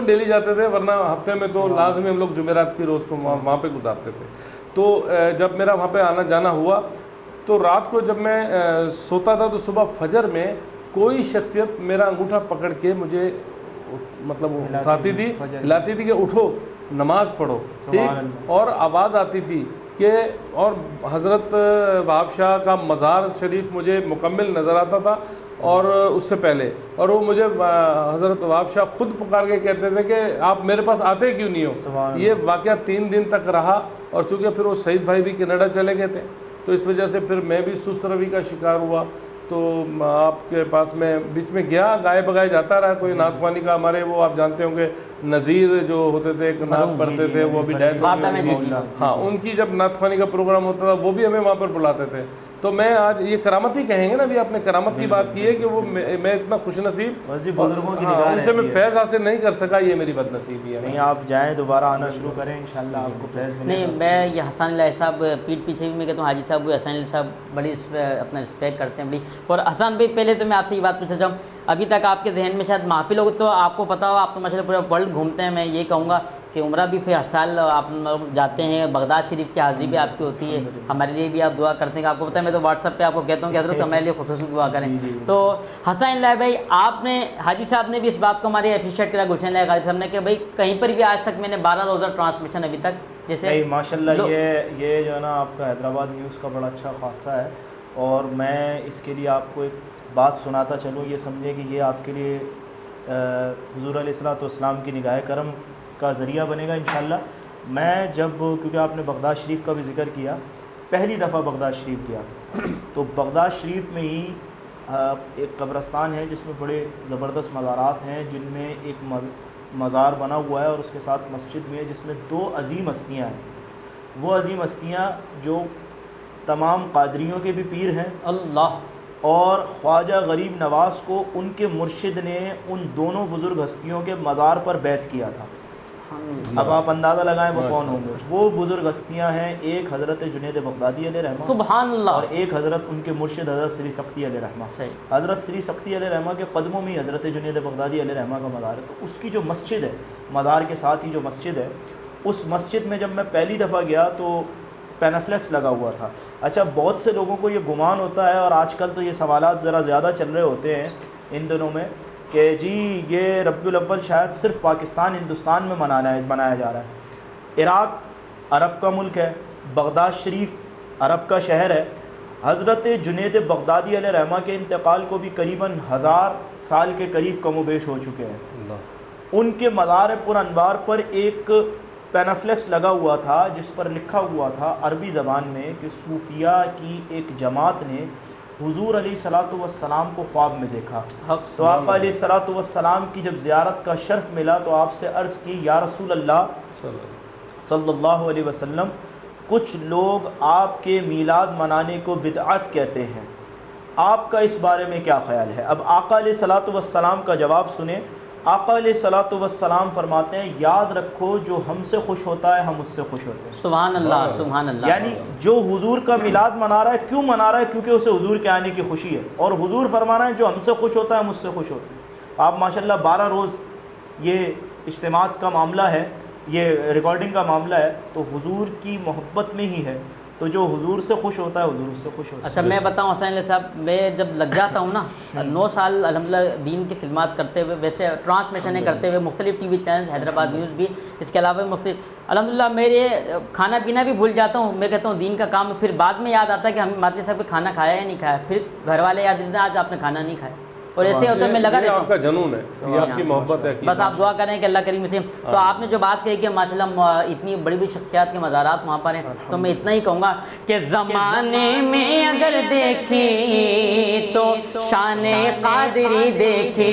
D: डेली जाते थे, वरना हफ्ते में तो लाजमी हम लोग जुमेरात की रोज़ को वहाँ पे गुजारते थे। तो जब मेरा वहाँ पे आना जाना हुआ, तो रात को जब मैं सोता था, तो सुबह फजर में कोई शख्सियत मेरा अंगूठा पकड़ के मुझे मतलब हिलाती थी कि उठो नमाज पढ़ो, ठीक, और आवाज़ आती थी कि, और हज़रत वहाब शाह का मज़ार शरीफ मुझे मुकम्मिल नज़र आता था, और उससे पहले, और वो मुझे हज़रत वहाब शाह ख़ुद पुकार के कहते थे कि आप मेरे पास आते क्यों नहीं हो। ये वाक़या 3 दिन तक रहा, और चूँकि फिर वो सईद भाई भी कनाडा चले गए थे, तो इस वजह से फिर मैं भी सुस्त रवि का शिकार हुआ। तो आपके पास में बीच में गया, गाए बगाए जाता रहा, कोई नात ख्वानी का, हमारे वो आप जानते होंगे नज़ीर जो होते थे, एक नात पढ़ते थे, वो भी डेथ हो गई। हाँ, उनकी जब नात ख्वानी का प्रोग्राम होता था, वो भी हमें वहाँ पर बुलाते थे। तो मैं आज ये करामत ही कहेंगे ना, अभी आपने करामत की बात की है कि वो मैं इतना खुशनसीब,
L: बुजुर्गों की
D: उनसे मैं फैज़ हासिल नहीं कर सका, ये मेरी बदनसीबी है।
L: नहीं, आप जाएँ, दोबारा आना शुरू करें, इंशाल्लाह आपको फैज़ मिलेगा।
B: नहीं, मैं ये हसन अली साहब पीठ पीछे भी मैं कहता हूँ, हाजी साहब हसन अली साहब बड़ी अपना रिस्पेक्ट करते हैं बड़ी। और हसन भाई, पहले तो मैं आपसे ये बात पूछना चाहूँ, अभी तक आपके जहन में शायद महफिल हो, तो आपको पता हो, आप तो माशाल्लाह पूरा वर्ल्ड घूमते हैं, मैं ये कहूँगा कि उम्रा भी फिर हर साल आप जाते हैं, बगदाद शरीफ की हाज़िरी भी आपकी होती है, हमारे लिए भी आप दुआ करते हैं। आपको पता है, मैं तो व्हाट्सएप पे आपको कहता हूँ कि हज़रत हमारे लिए खुसूसी दुआ करें। तो हसन अली भाई, आपने, हाजी साहब ने भी इस बात को हमारे अप्रिशिएट करा, गुलशन अली गाजी साहब ने, कि भाई कहीं पर भी आज तक मैंने 12 रोज़ा ट्रांसमिशन अभी तक, जैसे
L: नहीं माशाल्लाह, ये जो है ना आपका हैदराबाद न्यूज़ का बड़ा अच्छा खासा है, और मैं इसके लिए आपको एक बात सुनाता चलूँ, ये समझे कि ये आपके लिए हुज़ूर अलैहिस्सलाम की निगाह करम का ज़रिया बनेगा इंशाल्लाह। मैं जब, क्योंकि आपने बगदाद शरीफ का भी ज़िक्र किया, पहली दफ़ा बगदाद शरीफ गया, तो बगदाद शरीफ में ही एक कब्रस्तान है जिसमें बड़े ज़बरदस्त मज़ारात हैं, जिनमें एक मज़ार बना हुआ है और उसके साथ मस्जिद भी है, जिसमें 2 अज़ीम हस्तियाँ हैं। वो अज़ीम हस्तियाँ जो तमाम कादरियों के भी पीर हैं,
B: अल्लाह,
L: और ख्वाजा गरीब नवाज़ को उनके मुर्शिद ने उन दोनों बुज़ुर्ग हस्तियों के मज़ार पर बैत किया था। अब आप अंदाज़ा लगाएं वो कौन होंगे। वो बुज़ुर्ग हस्तियाँ हैं, एक हज़रत जुनैद बगदादी अलैहिर्रहमा,
B: सुभान अल्लाह,
L: और एक हज़रत उनके मुर्शिद हज़रत श्री सक्ती अलैहिर्रहमा। हज़रत श्री सक्ती अलैहिर्रहमा के कदमों में ही हज़रत जुनैद बगदादी अलैहिर्रहमा का मज़ार है। तो उसकी जो मस्जिद है, मज़ार के साथ ही जो मस्जिद है, उस मस्जिद में जब मैं पहली दफ़ा गया तो पैनाफ्लेक्स लगा हुआ था। अच्छा, बहुत से लोगों को ये गुमान होता है, और आजकल तो ये सवालात ज़रा ज़्यादा चल रहे होते हैं इन दिनों में, कि जी ये रब्बुल अव्वल शायद सिर्फ पाकिस्तान हिंदुस्तान में मनाया जा रहा है। इराक़ अरब का मुल्क है, बगदाद शरीफ अरब का शहर है। हज़रत जुनैद बगदादी अलैहिर्रहमा के इंतकाल को भी करीबन 1000 साल के करीब कमोबेश हो चुके हैं। उनके मज़ार पुरअनवार पर एक पैनाफ्लेक्स लगा हुआ था जिस पर लिखा हुआ था अरबी ज़बान में कि सूफिया की एक जमात ने हुजूर अलैहिस्सलातु वस्सलाम को ख्वाब में देखा। तो आका अलैहिस्सलातु वस्सलाम की जब ज़ियारत का शर्फ मिला तो आपसे अर्ज़ की, या रसूल अल्लाह सल्लल्लाहु अलैहि वसल्लम, कुछ लोग आपके मीलाद मनाने को बिदअत कहते हैं, आपका इस बारे में क्या ख्याल है? अब आका अलैहिस्सलातु वस्सलाम का जवाब सुने। आका अलैहिस्सलातु वस्सलाम फरमाते हैं, याद रखो जो हमसे खुश होता है हम उससे खुश होते हैं।
B: सुभान अल्लाह, सुभान अल्लाह।
L: यानी जो हुजूर का मिलाद मना रहा है, क्यों मना रहा है? क्योंकि उसे हुजूर के आने की खुशी है। और हुजूर फरमा रहे हैं जो हमसे खुश होता है हम उससे खुश होते हैं। आप माशाल्लाह 12 रोज़ ये इज्तिमात का मामला है, ये रिकॉर्डिंग का मामला है, तो हुजूर की मोहब्बत में ही है। तो जो हुजूर से खुश होता है हुजूर उससे खुश होता है।
B: अच्छा, मैं बताऊँ हसन साहब, मैं जब लग जाता हूँ ना, 9 साल अल्हम्दुलिल्लाह दीन की खिदमत करते हुए, वैसे ट्रांसमिशनें करते हुए, मुख्तलिफ TV चैनल, हैदराबाद न्यूज़ भी, इसके अलावा मुख्तलिफ, अल्हम्दुलिल्लाह मेरे खाना पीना भी भूल जाता हूँ। मैं कहता हूँ दीन का काम, फिर बाद में याद आता है कि हम मातली साहब खाना खाया या नहीं खाया, फिर घर वाले याद देते हैं आज आपने खाना नहीं खाया, और ऐसे होता है मैं लगा रहता हूँ।
D: आपका जुनून है, ये आपकी मोहब्बत है।
B: बस आप दुआ करें कि अल्लाह करीम से। तो आपने जो बात कही कि माशाल्लाह इतनी बड़ी बड़ी शख्सियात के मज़ारात वहाँ पर हैं, तो मैं इतना ही कहूँगा कि ज़माने में अगर देखी तो शाने क़ादरी देखी,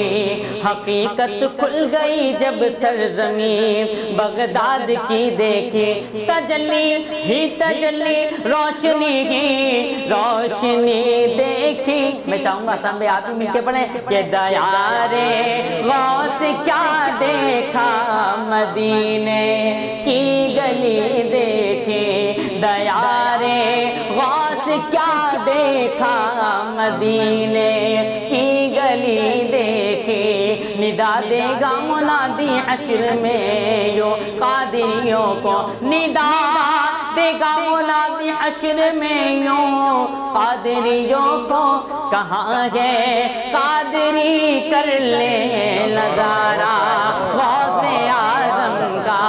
B: हकीकत खुल गई जब सरज़मीं बगदाद की देखी, तजल्ली ही तजल्ली, रोशनी ही रोशनी देखी। मैं चाहूँगा सब आप भी मिलके पढ़ें कि दया रे गौस क्या देखा मदीने की गली देखी, दया रे गौस क्या देखा मदीने की गली देखी, निदा देगा मुनादी हश्र में यो कादिरियों को, निदा देगा मुनादी हश्र में यो कादिरियों को, कहाँ गए कादरी कर ले नजारा गौसे आज़म का।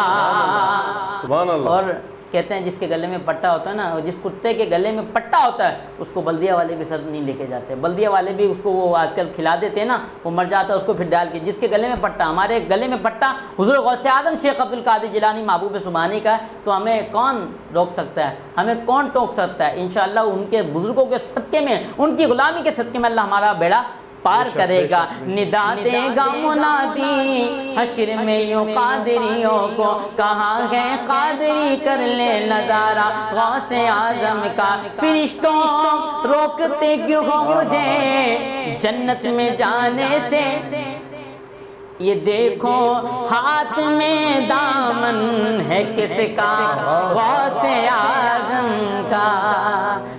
D: सुभान अल्लाह।
B: और कहते हैं जिसके गले में पट्टा होता है ना, जिस कुत्ते के गले में पट्टा होता है उसको बल्दिया वाले भी सर नहीं लेके जाते, बल्दिया वाले भी उसको वो आजकल खिला देते हैं ना, वो मर जाता है उसको फिर डाल के। जिसके गले में पट्टा, हमारे गले में पट्टा हुजूर गौसे आज़म शेख अब्दुल कादिर जिलानी महबूब सुबहानी का है, तो हमें कौन रोक सकता है, हमें कौन टोक सकता है? इंशाअल्लाह उनके बुजुर्गों के सदक़े में, उनकी ग़ुलामी के सदक़े में अल्लाह हमारा बेड़ा पार करेगा। निदा देगा मुनादी हश्र में यूं कादरियों को, कहाँ गए कादरी कर ले नजारा गौसे आज़म का। फिरिश्तों रोकते क्यों हो मुझे जन्नत में जाने से, ये देखो हाथ में दामन है किसका, गौसे आज़म का।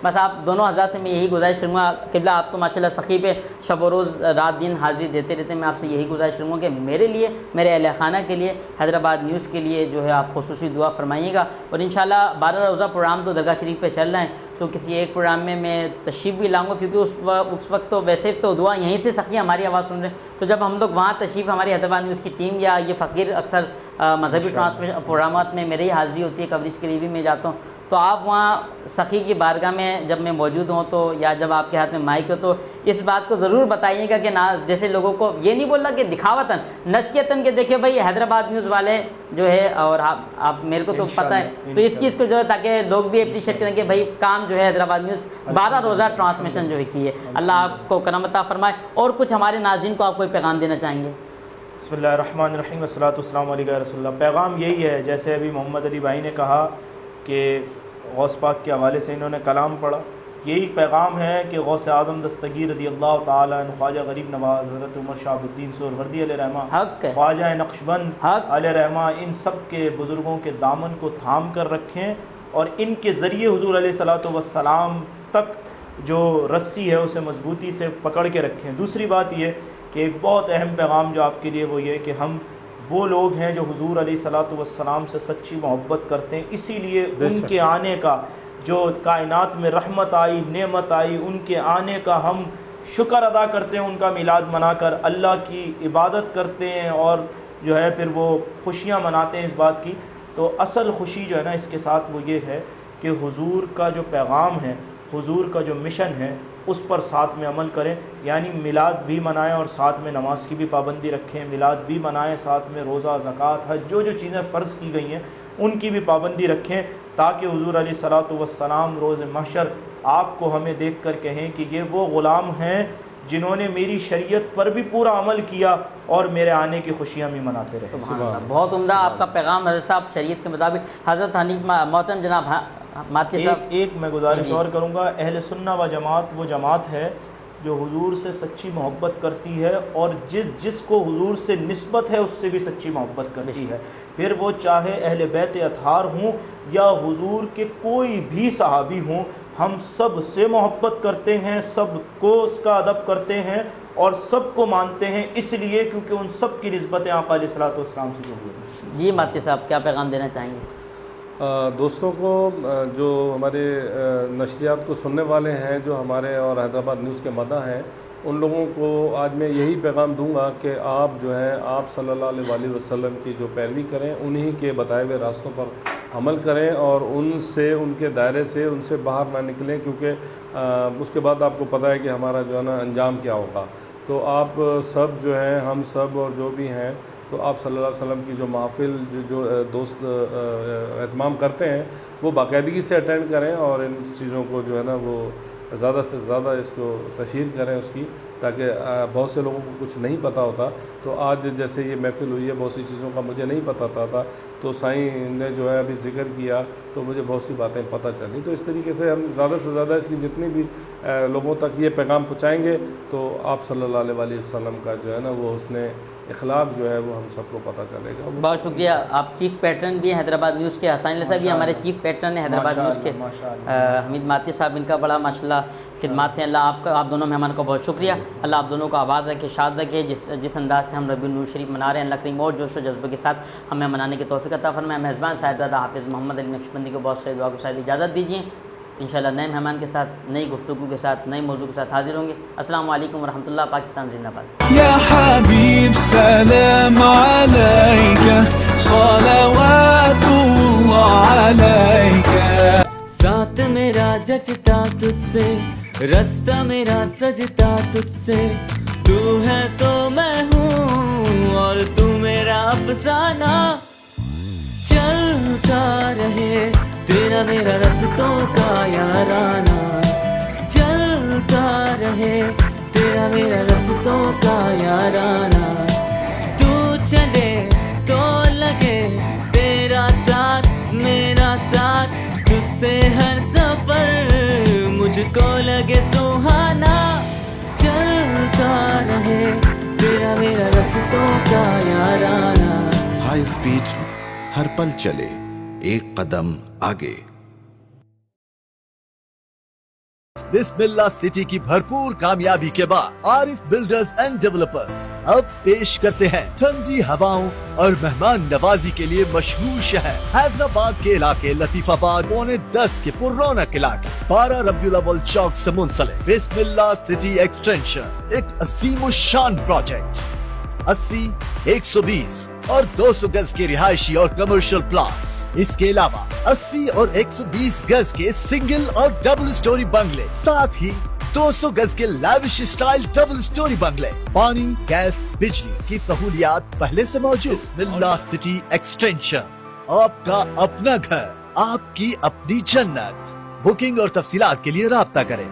B: बस आप दोनों हज़रात से मैं यही गुजारिश करूँगा, क़िबला आप तो माशाल्लाह सखी पे शब रोज़ रात दिन हाजिर देते रहते हैं, मैं आपसे यही गुजारिश करूँगा कि मेरे लिए, मेरे अहले खाना के लिए, हैदराबाद न्यूज़ के लिए जो है आप खुसूसी दुआ फरमाइएगा। और इंशाल्लाह 12 रोज़ा प्रोग्राम तो दरगाह शरीफ पे चल रहे हैं, तो किसी एक प्रोग्राम में मैं तशरीफ़ भी लाऊंगा, क्योंकि उस वक्त तो वैसे तो दुआ यहीं से सखियाँ हमारी आवाज़ सुन रहे हैं, तो जब हम लोग वहाँ तशरीफ़, हमारी हैदराबाद न्यूज़ की टीम या ये फ़कीर अक्सर मजहबी ट्रांसमिशन प्रोग्रामात में मेरी ही हाज़िरी होती है, कवरेज के लिए भी मैं जाता हूँ, तो आप वहाँ सखी की बारगाह में जब मैं मौजूद हूँ तो, या जब आपके हाथ में माइक हो, तो इस बात को ज़रूर बताइएगा कि ना, जैसे लोगों को ये नहीं बोलना कि दिखावतन, नसीहतन के देखिए भाई हैदराबाद न्यूज़ वाले जो है, और आप मेरे को तो पता है, तो इस चीज़ को जो है ताकि लोग भी अप्रिशिएट करें कि भाई काम जो है हैदराबाद न्यूज़ 12 रोज़ा ट्रांसमिशन जो है की है। अल्लाह आपको करम अता फरमाए। और कुछ हमारे नाज़रीन को आप कोई पैगाम देना चाहेंगे?
L: बिस्मिल्लाहिर्रहमानिर्रहीम वस्सलातु वस्सलामु अलैका या रसूलल्लाह। पैगाम यही है, जैसे अभी मोहम्मद अली भाई ने कहा कि गौस पाक के हवाले से इन्होंने कलाम पढ़ा, यही पैगाम है कि गौस आज़म दस्तगीर रज़ी अल्लाह ताला अन्हु, ख्वाजा गरीब नवाज़ हज़रत उमर शहाबुद्दीन सुहरवर्दी अलैहिर्रहमा, ख्वाजा नक्शबंद अलैहिर्रहमा, इन सब के बुज़ुर्गों के दामन को थाम कर रखें और इनके ज़रिए हुज़ूर अलैहिस्सलातु वस्सलाम तक जो रस्सी है उसे मजबूती से पकड़ के रखें। दूसरी बात ये कि एक बहुत अहम पैगाम जो आपके लिए वो ये कि हम वो लोग हैं जो हुज़ूर अलैहिस्सलातु वस्सलाम से सच्ची मोहब्बत करते हैं, इसीलिए उनके आने का जो कायनात में रहमत आई, नेमत आई, उनके आने का हम शुक्र अदा करते हैं, उनका मिलाद मनाकर अल्लाह की इबादत करते हैं और जो है फिर वो खुशियाँ मनाते हैं इस बात की। तो असल खुशी जो है ना इसके साथ वो ये है कि हुज़ूर का जो पैगाम है, हुज़ूर का जो मिशन है, उस पर साथ में अमल करें। यानी मिलाद भी मनाएं और साथ में नमाज की भी पाबंदी रखें, मिलाद भी मनाएं, साथ में रोज़ा, ज़कात, हज, जो जो चीज़ें फ़र्ज़ की गई हैं उनकी भी पाबंदी रखें, ताकि हुज़ूर अलैहिस्सलातु वस्सलाम रोज़ महशर आपको हमें देख कर कहें कि ये वो ग़ुलाम हैं जिन्होंने मेरी शरीयत पर भी पूरा अमल किया और मेरे आने की खुशियाँ भी मनाते रहे।
B: बहुत उम्दा आपका पैगाम हज़रत साहब, शरीयत के मुताबिक। हज़रत हनीफ मोहतरम जनाब माती साहब,
L: एक मैं गुजारिश और करूँगा, अहले सुन्ना व जमात वो जमात है जो हुजूर से सच्ची मोहब्बत करती है और जिसको हुजूर से निस्बत है उससे भी सच्ची मोहब्बत करती है, फिर वो चाहे अहले बैत अतहार हों या हुजूर के कोई भी सहाबी हों, हम सब से मोहब्बत करते हैं, सबको उसका अदब करते हैं और सबको मानते हैं, इसलिए क्योंकि उन सब की निस्बतें आका अलैहिस्सलातु वस्सलाम से जुड़ी हैं।
B: जी माती साहब, क्या पैगाम देना चाहेंगे?
D: दोस्तों को जो हमारे नशरियात को सुनने वाले हैं, जो हमारे और हैदराबाद न्यूज़ के मदा हैं, उन लोगों को आज मैं यही पैगाम दूंगा कि आप जो है आप सल्लल्लाहु अलैहि वसल्लम की जो पैरवी करें, उन्हीं के बताए हुए रास्तों पर अमल करें और उनसे, उनके दायरे से, उनसे बाहर ना निकलें, क्योंकि उसके बाद आपको पता है कि हमारा जो है ना अंजाम क्या होगा। तो आप सब जो हैं, हम सब और जो भी हैं, तो आप सल्लल्लाहु अलैहि वसल्लम की जो महफ़िल जो दोस्त एहतमाम करते हैं वो बाकायदगी से अटेंड करें और इन चीज़ों को जो है ना वो ज़्यादा से ज़्यादा इसको तशहीर करें उसकी, ताकि बहुत से लोगों को कुछ नहीं पता होता। तो आज जैसे ये महफ़िल हुई है, बहुत सी चीज़ों का मुझे नहीं पता था, तो साईं ने जो है अभी ज़िक्र किया तो मुझे बहुत सी बातें पता चली। तो इस तरीके से हम ज़्यादा से ज़्यादा इसकी जितनी भी लोगों तक ये पैगाम पहुँचाएँगे तो आप सल्लल्लाहु अलैहि वसल्लम का जो है ना वो उसने इखलाक जो है वो हम सबको पता चलेगा।
B: बहुत शुक्रिया। आप चीफ़ पैटर्न भी हैं हैदराबाद न्यूज़ के, हसन साहब भी हमारे चीफ़ पैटर्न हैं हैदराबाद न्यूज़ के, हमीद माती साहब, इनका बड़ा माशाल्लाह खिदमत है। अल्लाह आपका, आप दोनों मेहमान का बहुत शुक्रिया। अल्लाह आप दोनों को आबाद रखे, शाद रखे। जिस अंदाज से हम रबीउल नूर शरीफ मना रहे हैं, अल्लाह करीम और जोश और जज्बे के साथ हमें मनाने की तौफीक अता फरमाए। मेज़बान साहिबजादा हाफिज़ मोहम्मद अली नक्शबंदी को बहुत सारी दुआ को शायद इजाज़त दीजिए। इंशाअल्लाह नए मेहमान के साथ, नई गुफ्तगू के साथ, नए मौजू के साथ हाजिर होंगे। अस्सलाम वालेकुम रहमतुल्लाह। पाकिस्तान जिंदाबाद।
A: या हबीब सलाम अलैका सलावतुल्लाह अलैका।
E: साथ मेरा जचता तुझसे, रास्ता मेरा सजता तुझसे, तू है तो मैं हूँ और तू मेरा अफसाना। चलता रहे तेरा मेरा रस्तों का याराना, चलता रहे तेरा मेरा रस्तों का याराना। तू चले तो लगे तेरा साथ मेरा साथ, तुझसे हर सफर मुझको लगे सुहाना। चलता रहे तेरा मेरा रस्तों का याराना।
F: हाई स्पीड हर पल चले, एक कदम आगे।
G: बिस्मिल्लाह सिटी की भरपूर कामयाबी के बाद आरिफ बिल्डर्स एंड डेवलपर्स अब पेश करते हैं ठंडी हवाओं और मेहमान नवाजी के लिए मशहूर शहर हैदराबाद के इलाके लतीफाबाद 9:10 के पुररौनक इलाके 12 रबीउल अव्वल चौक से मुंसलिक बिस्मिल्लाह सिटी एक्सटेंशन, एक असीम शान प्रोजेक्ट। 80, 120 और 200 गज के रिहायशी और कमर्शियल प्लॉट्स, इसके अलावा 80 और 120 गज के सिंगल और डबल स्टोरी बंगले, साथ ही 200 गज के लैविश स्टाइल डबल स्टोरी बंगले। पानी, गैस, बिजली की सहूलियात पहले से मौजूद। बिस्मिल्लाह सिटी एक्सटेंशन, आपका अपना घर, आपकी अपनी जन्नत। बुकिंग और तफसीलात के लिए राब्ता करें।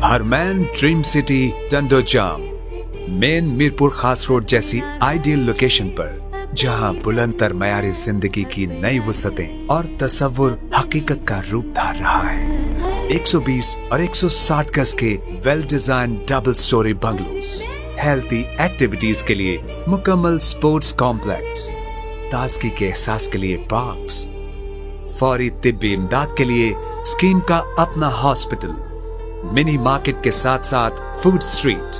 H: Harman dream city Tandojam, main Mirpur Khas road जैसी आइडियल लोकेशन पर, जहां बुलंदतर मयारी जिंदगी की नई वसतें और तसव्वुर हकीकत का रूप धार रहा है। 120 और 160 गज के well design double storey bungalows, healthy activities के लिए मुकम्मल स्पोर्ट्स कॉम्प्लेक्स, ताजगी के एहसास के लिए पार्क्स, फौरी तिब्बी इमदाद के लिए स्कीम का अपना हॉस्पिटल, मिनी मार्केट के साथ साथ food street.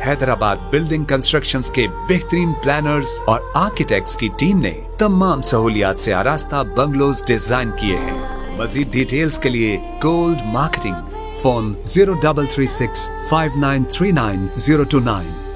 H: Hyderabad building constructions के बेहतरीन प्लानर्स और आर्किटेक्ट्स की टीम ने तमाम सहूलियात से आरास्ता बंगलोज डिजाइन किए हैं। मजीद डिटेल्स के लिए gold marketing, phone 0336 5939 029।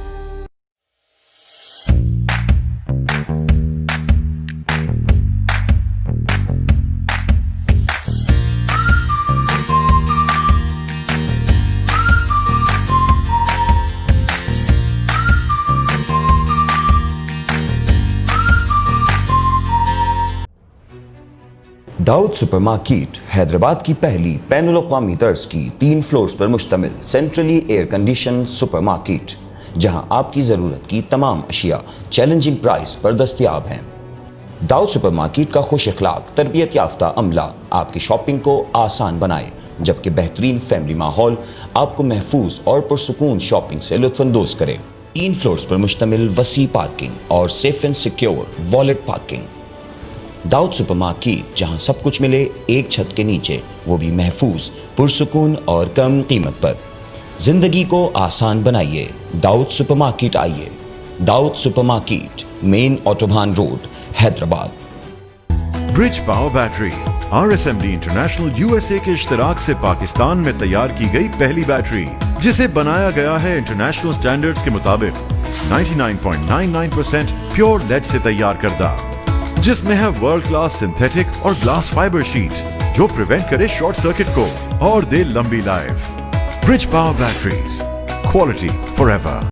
I: Dawood supermarket Hyderabad की पहली बैनुल अक़वामी तर्ज की 3 फ्लोर्स पर मुश्तमिल सेंट्रली एयर कंडीशन सुपरमार्केट, जहां आपकी ज़रूरत की तमाम अशिया चैलेंजिंग प्राइस पर दस्तयाब हैं। दाऊद सुपरमार्केट का खुश अखलाक तरबियत याफ्ता अमला आपकी शॉपिंग को आसान बनाए, जबकि बेहतरीन फैमिली माहौल आपको महफूज और पुरसुकून शॉपिंग से लुत्फ़अंदोज़ करे। 3 फ्लोर्स पर मुश्तमिल वसी पार्किंग और safe and secure valet parking. Dawood supermarket, जहां सब कुछ मिले एक छत के नीचे, वो भी महफूज, पुरसुकून और कम कीमत पर। जिंदगी को आसान बनाइए, दाऊद सुपरमार्केट आइए। Dawood supermarket, main Autobahn road, Hyderabad.
J: Bridge power battery RSMD international USA के इश्तराक से पाकिस्तान में तैयार की गई पहली बैटरी, जिसे बनाया गया है इंटरनेशनल स्टैंडर्ड्स के मुताबिक 99.99% प्योर लेड से तैयार करदा, जिसमें है वर्ल्ड क्लास सिंथेटिक और ग्लास फाइबर शीट, जो प्रिवेंट करे शॉर्ट सर्किट को और दे लंबी life. Bridge power batteries, quality forever.